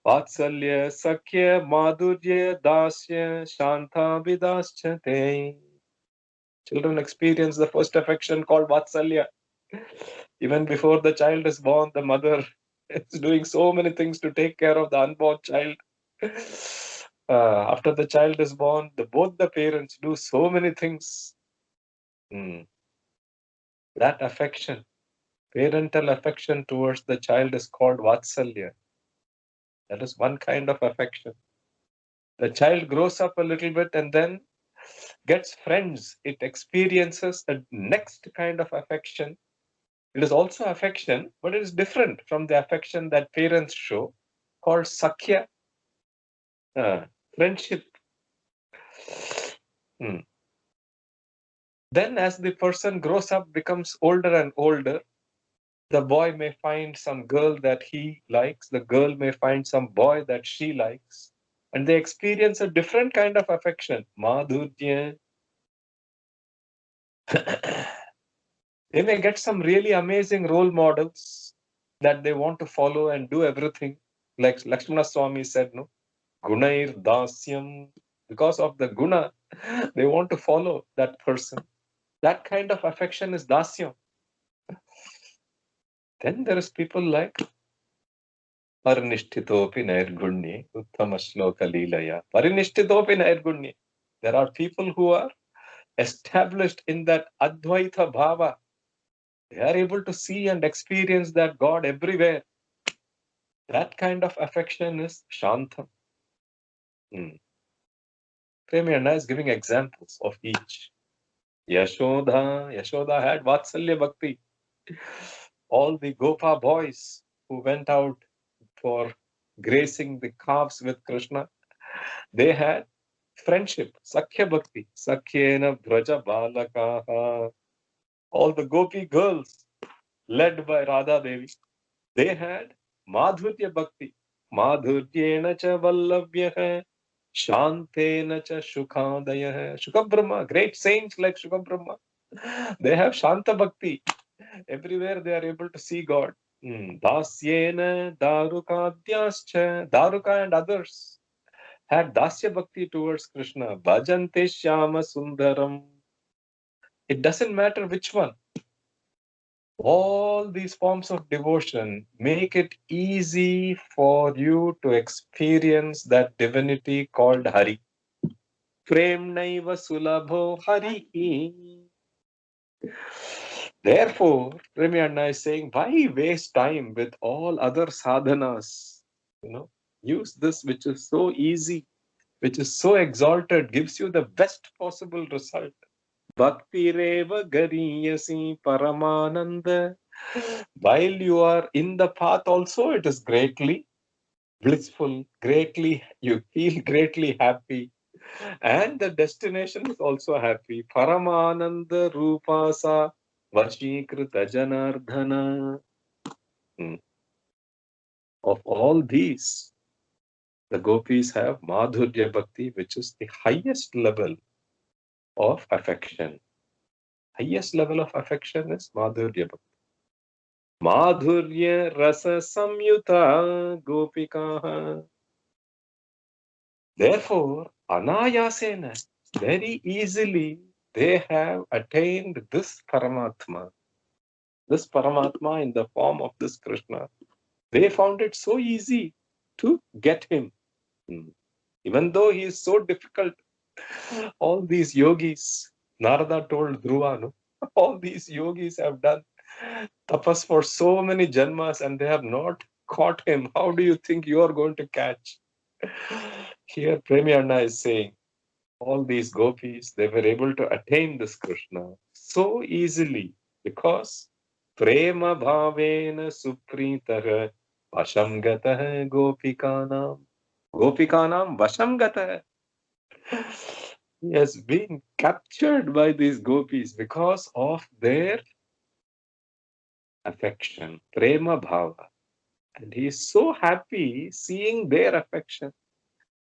Vatsalya, Sakhya, Madhurya, Dasya, Shanta, Vidaschate. Children experience the first affection called Vatsalya. Even before the child is born, the mother is doing so many things to take care of the unborn child. After the child is born, both the parents do so many things. That affection, parental affection towards the child is called Vatsalya. That is one kind of affection. The child grows up a little bit and then gets friends. It experiences a next kind of affection. It is also affection, but it is different from the affection that parents show, called Sakhya, friendship. Then as the person grows up, becomes older and older, the boy may find some girl that he likes, the girl may find some boy that she likes, and they experience a different kind of affection, Madhurya. They may get some really amazing role models that they want to follow and do everything. Like Lakshmana Swami said, no? Gunair dasyam. Because of the guna, they want to follow that person. That kind of affection is dasyam. Then there is people like Parinishthitopi Nairgunye, Uttama Shloka Leelaya. Parinishthitopi Nairgunye. There are people who are established in that Advaita Bhava. They are able to see and experience that God everywhere. That kind of affection is Shantam. Premi Anna is giving examples of each. Yashoda had Vatsalya Bhakti. All the Gopa boys who went out for gracing the calves with Krishna, they had friendship, Sakhya Bhakti. Sakhyena Braja Balakaha. All the Gopi girls led by Radha Devi, they had Madhurya Bhakti. Madhuryena cha Vallavyaha. Shantena cha Shukhadaya. Shukha great saints like Shukha Brahma, they have Shanta Bhakti. Everywhere they are able to see God. Dasyena Darukadyascha. Daruka and others had Dasya Bhakti towards Krishna. Bhajante Shyama Sundaram. It doesn't matter which one. All these forms of devotion make it easy for you to experience that divinity called Hari. Premnaiva Sulabho Hari. Therefore, Premi Anna is saying, why waste time with all other sadhanas? Use this which is so easy, which is so exalted, gives you the best possible result. Bhakti Reva Gariyasi Paramananda. While you are in the path also, it is greatly blissful, you feel greatly happy. And the destination is also happy. Paramananda Rupasa Vashikrita Janardhana. Of all these, the gopis have Madhurya Bhakti, which is the highest level of affection. Highest level of affection is Madhurya Bhakti. Madhurya Rasa Samyuta Gopikaha. Therefore, Anayasena, very easily, they have attained this Paramatma. This Paramatma in the form of this Krishna. They found it so easy. to get him. Even though he is so difficult, all these yogis, Narada told Dhruva, no? All these yogis have done tapas for so many janmas and they have not caught him. How do you think you are going to catch? Here Premiyanna is saying, all these gopis, they were able to attain this Krishna so easily because prema bhavena supritah vasham gatah gopikanam. Gopikanam vasham gatah. He has been captured by these gopis because of their affection, prema bhava. And he is so happy seeing their affection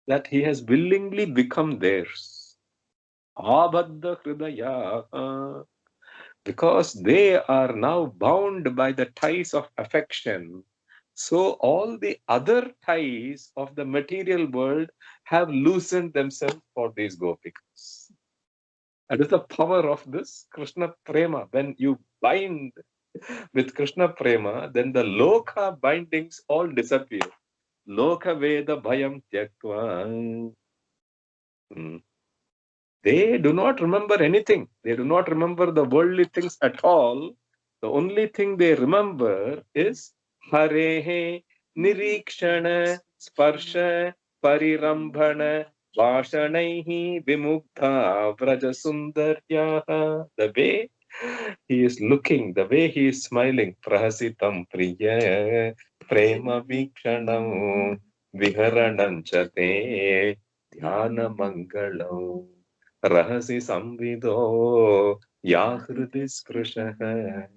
that he has willingly become theirs. Abadda hridaya. Because they are now bound by the ties of affection. So all the other ties of the material world have loosened themselves for these gopikas. That is the power of this Krishna Prema. When you bind with Krishna Prema, then the Loka bindings all disappear. Loka Veda Bhayam Tyaktva. They do not remember anything. They do not remember the worldly things at all. The only thing they remember is Harehe Nirikshana Sparsha Parirambhana Vashanaihi Vimukta Vrajasundaryaha. The way he is looking, the way he is smiling, Prahasitam Priya Prema Vikshanam Viharanam Chate Dhyana Mangalam Rahasi Samvido Yahridi Sprushaha.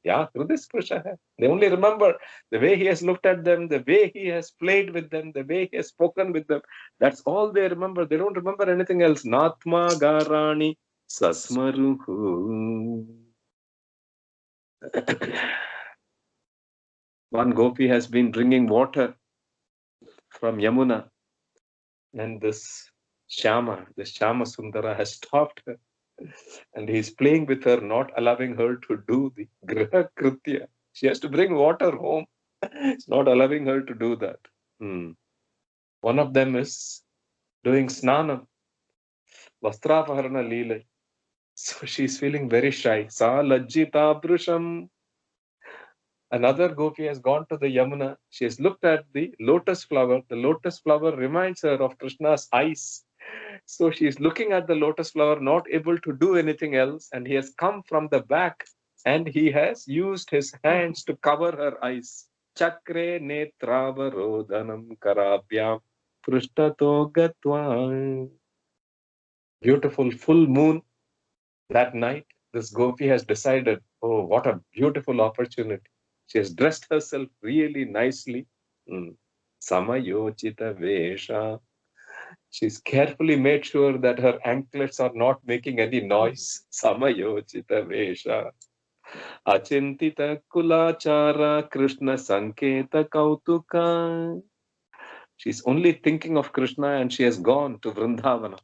Yahridi Sprushaha. They only remember the way he has looked at them, the way he has played with them, the way he has spoken with them. That's all they remember. They don't remember anything else. Natma Garani Sasmaruhu. One gopi has been drinking water from Yamuna, and this Shama Sundara has stopped her. And he's playing with her, not allowing her to do the Griha Kritya. She has to bring water home. It's not allowing her to do that. One of them is doing Snanam, Vastrapaharana Leela. So she's feeling very shy. Sa Lajjita Brusham. Another gopi has gone to the Yamuna. She has looked at the lotus flower. The lotus flower reminds her of Krishna's eyes. So she is looking at the lotus flower, not able to do anything else. And he has come from the back and he has used his hands to cover her eyes. Chakre netravarodhanam karabhyam prishtato gatva. Beautiful full moon. That night, this gopi has decided, oh, what a beautiful opportunity. She has dressed herself really nicely. Samayochita Vesha. She's carefully made sure that her anklets are not making any noise. Samayochita Vesha. Achintita Kulachara Krishna Sanketa Kautuka. She's only thinking of Krishna and she has gone to Vrindavana.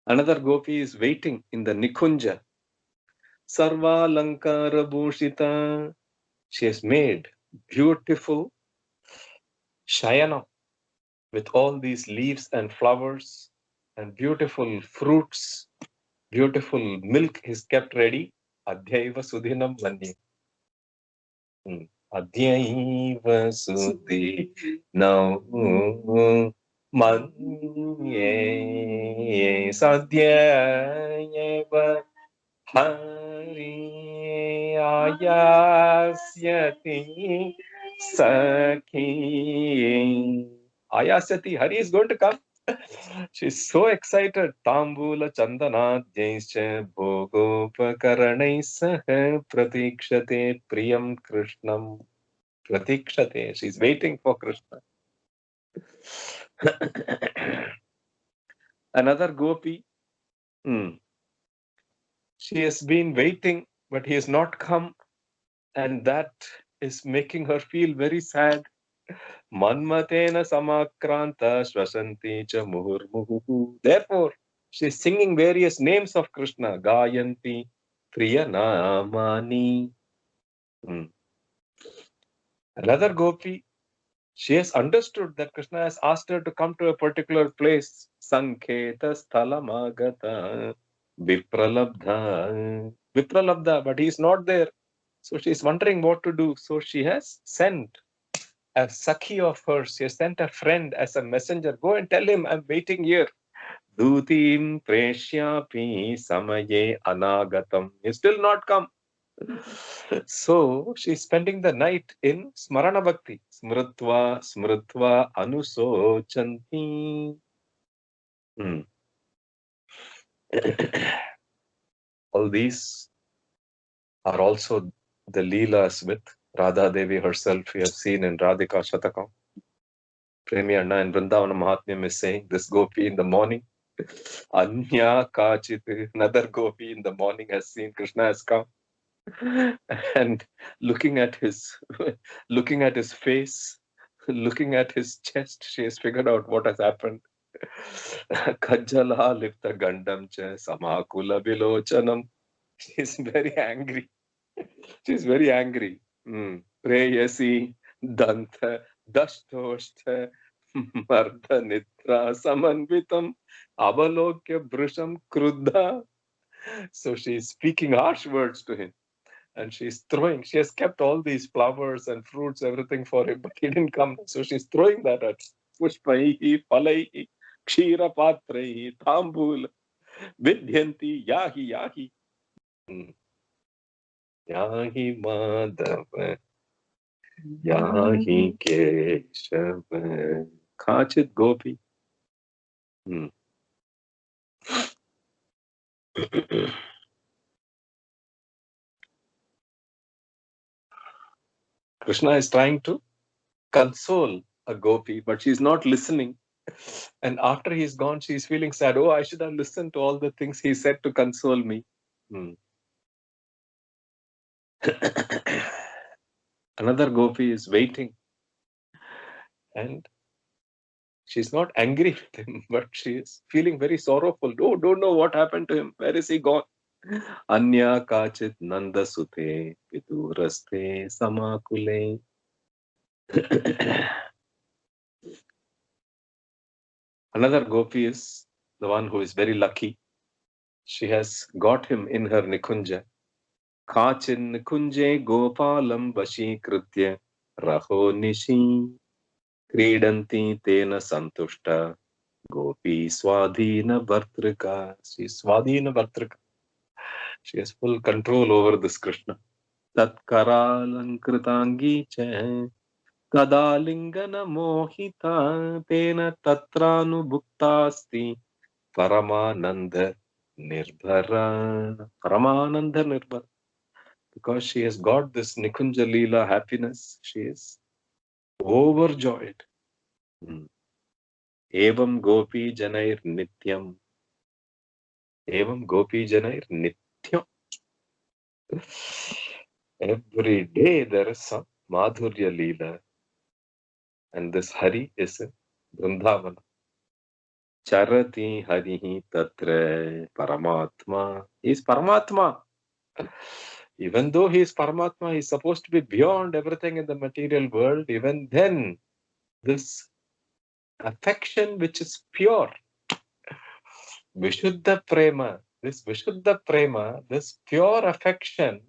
Another gopi is waiting in the Nikunja. Sarva Lankara Bhushita. She has made beautiful Shayana with all these leaves and flowers and beautiful fruits. Beautiful milk is kept ready. Adhyaiva Sudhinam Manye. Adhyaiva Sudhinam Manye Sadhyaiva Hari Ayasyati Sakhi. Ayasyati, Hari is going to come. She's so excited. Tambula Chandana Jaischa Bhogopakaranai Saha Pratikshate Priyam Krishnam. Pratikshate. She's waiting for Krishna. Another gopi. She has been waiting, but he has not come. And that is making her feel very sad. Manmatena Samakranta Shvasanti Cha Muhurmuhu. Therefore, she's singing various names of Krishna. Gayanti Priyanamani. Another gopi, she has understood that Krishna has asked her to come to a particular place. Sanketa sthalamagata vipralabdha. Vipralabdha, but he is not there. So she is wondering what to do. So she has sent a sakhi of hers. She has sent a friend as a messenger. Go and tell him I'm waiting here. Dutim preshyapi samaye anagatam. He still not come. So she's spending the night in Smarana Bhakti. Smritva, Smritva, Anusochanti. All these are also the Leelas with Radha Devi herself. We have seen in Radhika Shatakam. Premi Anna in Brindavana Mahatmyam is saying this gopi in the morning. Anya Kachit, another gopi in the morning has seen Krishna has come. And looking at his face, looking at his chest, she has figured out what has happened. Kajjala lipta gandam cha samakula vilochanam. She's very angry. She's very angry. Preyasi danta dashtoshta marda nitra samanvitam avalokya brusham kruddha. So she's speaking harsh words to him. And she has kept all these flowers and fruits, everything for him, but he didn't come. So she's throwing that at Pushpaihi, Palaihi, Kshira Patraihi, Thambul, Vidyanti, Yahi, Yahi. Yahi Madhava, Yahi Keshava, Kachit Gopi. Krishna is trying to console a gopi, but she's not listening. And after he's gone, she's feeling sad. Oh, I should have listened to all the things he said to console me. Another gopi is waiting. And she's not angry with him, but she is feeling very sorrowful. Oh, don't know what happened to him. Where is he gone? Anya kachit nanda sute viduraste samakule. Another gopi is the one who is very lucky. She has got him in her nikunja. Kachin nikunje gopalam vashikritya raho nishi kridanti tena santushta gopi swadhina vartrika. She is swadhina vartrika. She has full control over this Krishna. Tatkaralankratangi cha kadalingana mohita tena tatranu Paramananda Nirbhara. Paramananda Nirbhara. Because she has got this Nikunja Leela happiness, she is overjoyed. Evam Gopi Janair Nityam. Evam Gopi Janair Nityam. Every day there is some Madhurya Leela. And this Hari is in Brindavana. Charati Harihi Tatre Paramatma. He is Paramatma. Even though he is Paramatma, he is supposed to be beyond everything in the material world. Even then, this affection which is pure, Vishuddha Prema, this pure affection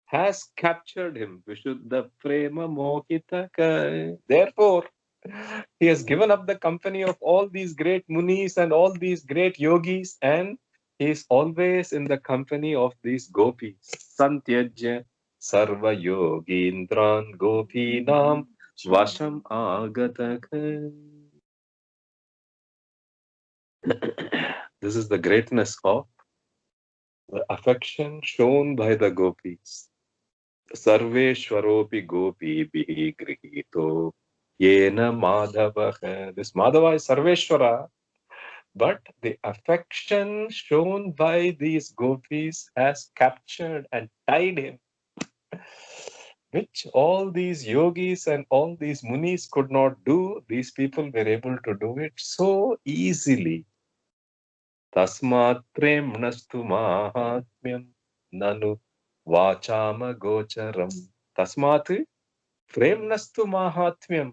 has captured him. Vishuddha Prema Mohita. Therefore, he has given up the company of all these great munis and all these great yogis, and he is always in the company of these gopis. Santyajya Sarva Yogindran Gopinam Vasham Agataka. This is the greatness of the affection shown by the gopis. Sarveshwaropi gopi bihi grihito yena madhava. This Madhava is Sarveshwara, but the affection shown by these gopis has captured and tied him, which all these yogis and all these munis could not do. These people were able to do it so easily. Tasmat premnastu mahatmyam nanu vachama gocharam. Tasmat Premnastu Mahatmyam.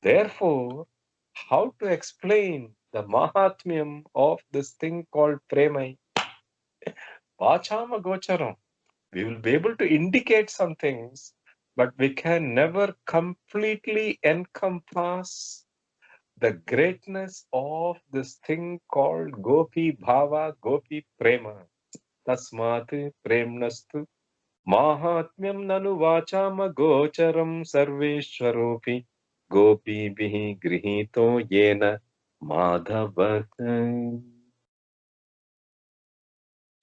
Therefore, how to explain the Mahatmyam of this thing called Premai? Vachama Gocharam. We will be able to indicate some things, but we can never completely encompass the greatness of this thing called Gopi Bhava, Gopi Prema. Tasmat Premnastu Mahatmyam Nanu Vachama Gocharam Sarveshwaropi Gopi Bihi Grihito Yena Madhavat.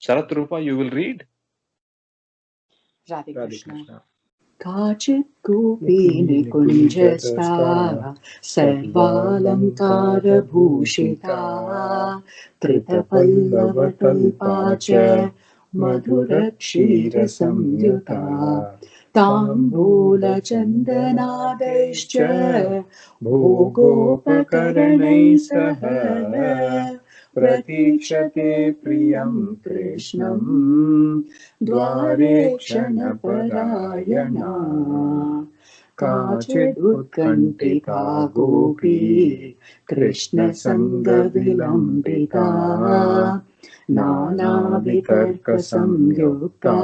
Sharat Rupa, you will read? Radhe Radhe Krishna. Krishna. Kachit gopi nikunjasta sarvalamkara bhushita tritapallavatulpacha madhurakshira samyuta tambula chandanadeshcha bhogopakarnai saha pratikshate priyam krishnam द्वारे क्षणपरायणा काचिदुत्कण्ठिता गोपी कृष्णसङ्गविलम्बिता नानावितर्कसंयुक्ता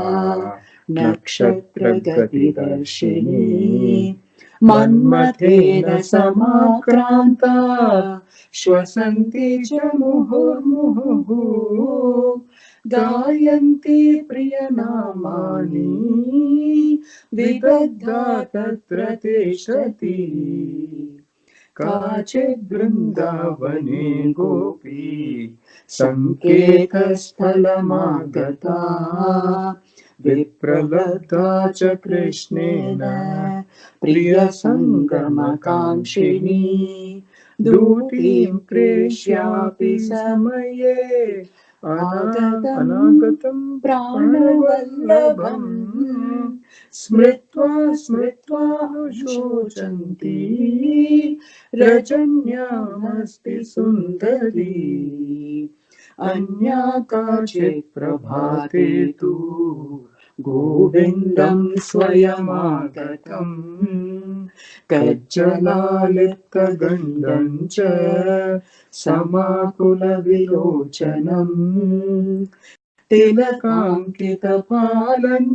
नक्षत्रगतिदर्शिनी मन्मथेन समाक्रान्ता श्वसन्ति च मुहुर्मुहुः गायन्ति प्रियनामानि विदग्धा तत्र तिष्ठति काचिद् वृन्दावने गोपी सङ्केतस्थलमागता विप्रलब्धा च कृष्णेन प्रियसङ्गमकाङ्क्षिणी दूतीं प्रेष्यापि समये अनागतं प्राणवल्लभम् स्मृत्वा अनुशोचन्ति रजन्यामस्ति सुन्दरी अन्या काचित् प्रभाते तु गोविन्दं स्वयमागतम् कज्जलालिप्तगण्डं च समाकुलविलोचनम् तिलकाङ्कितपालं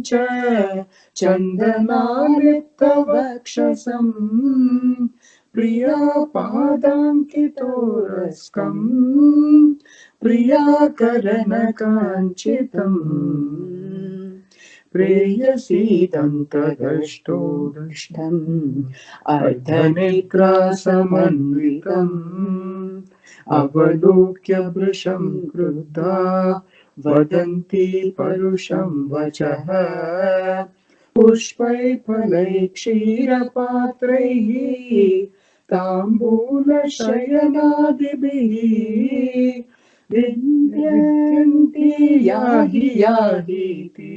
च चन्दनालिप्तवक्षसम् प्रियापादाङ्कितोरस्कम् प्रियाकरणकाञ्चितम् प्रेयसीदन्तदष्टो दुष्टम् अर्धनिद्रासमन्वितम् अवलोक्य वृषं क्रुद्धा वदन्ति परुषं वचः पुष्पैः फलैः क्षीरपात्रैः ताम्बूलशयनादिभिः विद्यन्ति याहीति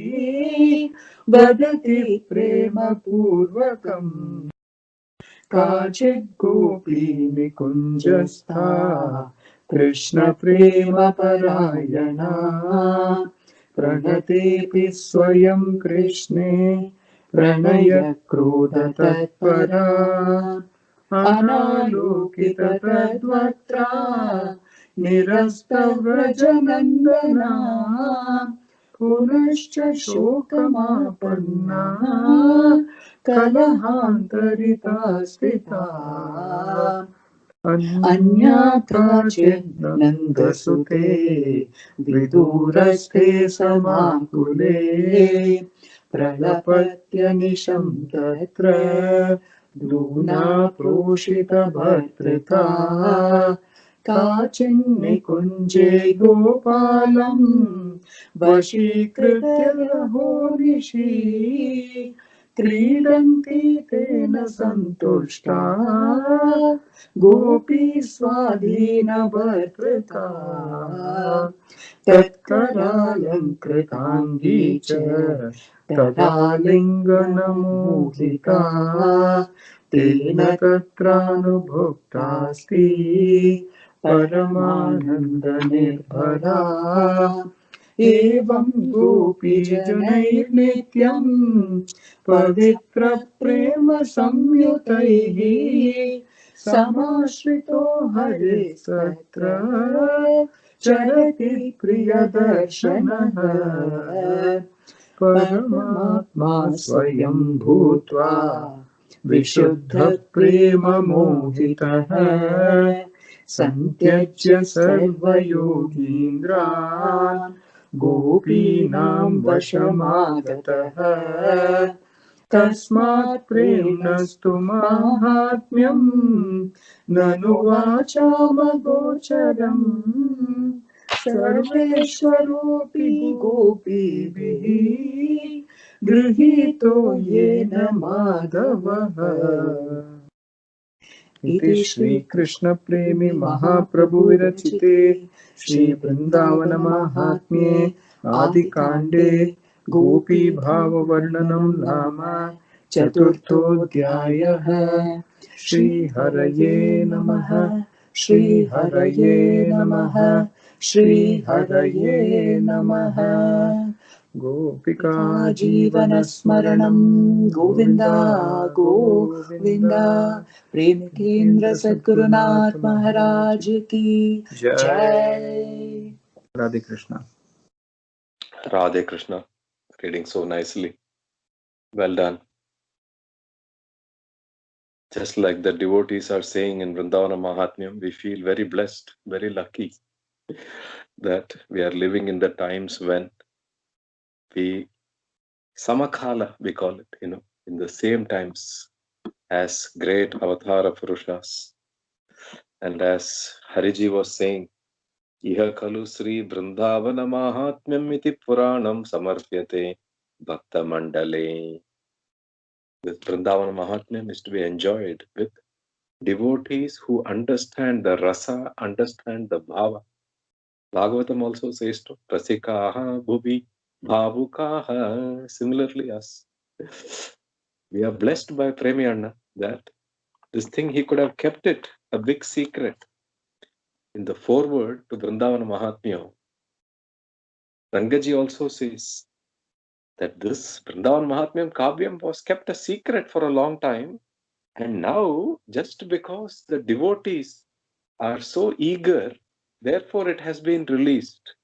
वदति प्रेमपूर्वकम् काचित् गोपी निकुञ्जस्था कृष्णप्रेमपरायणा प्रणतेऽपि स्वयं कृष्णे प्रणयक्रोधतत्परा अनालोकिततद्वक्त्रा निरस्तव्रजनन्दना पुनश्च शोकमापन्ना कलहान्तरिता स्थिता अन्या काचित् नन्दसुते विदूरस्थे समाकुले प्रलपत्यनिशं तत्र दूना प्रोषितभर्तृता काचिन्निकुञ्जे गोपालं वशीकृत्य रहोनिषि क्रीडन्ति तेन सन्तुष्टा गोपी स्वाधीनभर्तृका तत्करालङ्कृताङ्गी च तदालिङ्गनमोहिता तेन तत्रानुभुक्तास्ति परमानन्दनिर्भरा एवं गोपीजनैर्नित्यं पवित्रप्रेम संयुतैः समाश्रितो हरिस्तत्र चरति प्रियदर्शनः परमात्मा स्वयं भूत्वा विशुद्धप्रेममोहितः सन्त्यज्य सर्वयोगीन्द्रान् गोपीनां वशमागतः तस्मात् प्रेम्णस्तु माहात्म्यं ननु वाचामगोचरम् सर्वेश्वरोऽपि गोपीभिः गृहीतो येन माधवः। इति श्रीकृष्ण प्रेमी महाप्रभु विरचिते श्री वृंदावन महात्म्ये आदिकांडे गोपी भाव वर्णनम नाम चतुर्थोऽध्यायः। श्री हरये नमः। श्री हरये नमः। श्री हरये नमः। गोपिका जीवनस्मरणं गोविन्दा गोविन्दा। प्रेम केंद्र सद्गुरुनाथ महाराज की जय। Radhe Krishna. Radhe Krishna. Reading so nicely. Well done. Just like the devotees are saying in Brindavana Mahatmyam, we feel very blessed, very lucky that we are living in the times when we Samakala, we call it, in the same times as great Avatara Purushas. And as Hariji was saying, Iha Kalu Sri Brindavana Mahatmyam iti Puranam Samarpyate Bhakta Mandale. This Brindavana Mahatmyam is to be enjoyed with devotees who understand the rasa, understand the bhava. Bhagavatam also says to Rasikaha Bhubi Bhavukaha. Similarly, us. We are blessed by Premi Anna that this thing he could have kept it a big secret. In the foreword to Brindavana Mahatmyam, Rangaji also says that this Brindavana Mahatmyam Kavyam was kept a secret for a long time, and now just because the devotees are so eager, therefore it has been released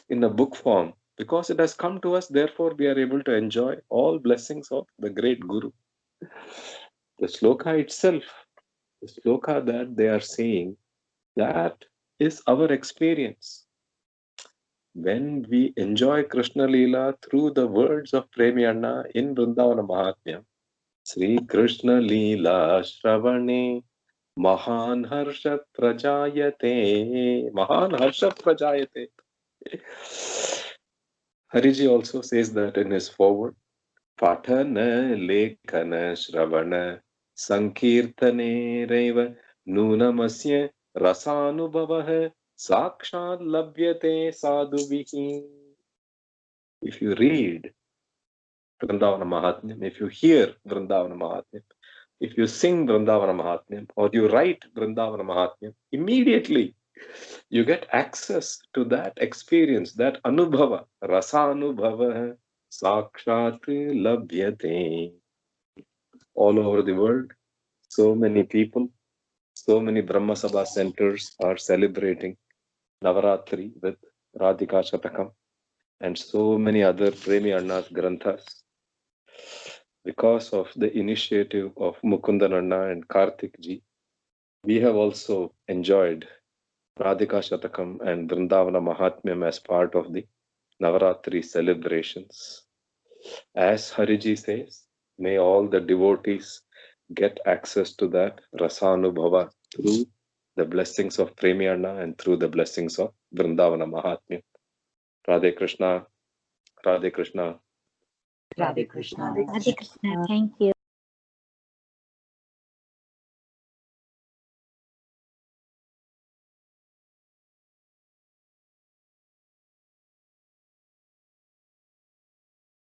in a book form. Because it has come to us, therefore we are able to enjoy all blessings of the great Guru. The sloka itself, the sloka that they are saying, that is our experience. When we enjoy Krishna Leela through the words of Premi Anna in Brindavana Mahatmyam, Sri Krishna Leela Shravane Mahan Harsha Prajayate. Mahan Harsha Prajayate. Hariji also says that in his foreword. Patana Lekhana Shravana Sankirtane Reva Nunamasya Rasanubhavah Sakshat Labhyate Sadhuvihi. If you read Brindavana Mahatmyam, if you hear Brindavana Mahatmyam, if you sing Brindavana Mahatmyam, or you write Brindavana Mahatmyam, immediately you get access to that experience, that anubhava, rasa anubhava, sakshat labhyate. All over the world, so many people, so many Brahma Sabha centers are celebrating Navaratri with Radhika Shatakam and so many other Premi Anna's Granthas. Because of the initiative of Mukundan Anna and Karthik ji, we have also enjoyed Radhika Shatakam and Brindavana Mahatmyam as part of the Navaratri celebrations. As Hariji says, may all the devotees get access to that Rasanubhava through the blessings of Premi Anna and through the blessings of Brindavana Mahatmyam. Radhe Krishna, Radhe Krishna. Radhe Krishna. Radhe Krishna. Thank you.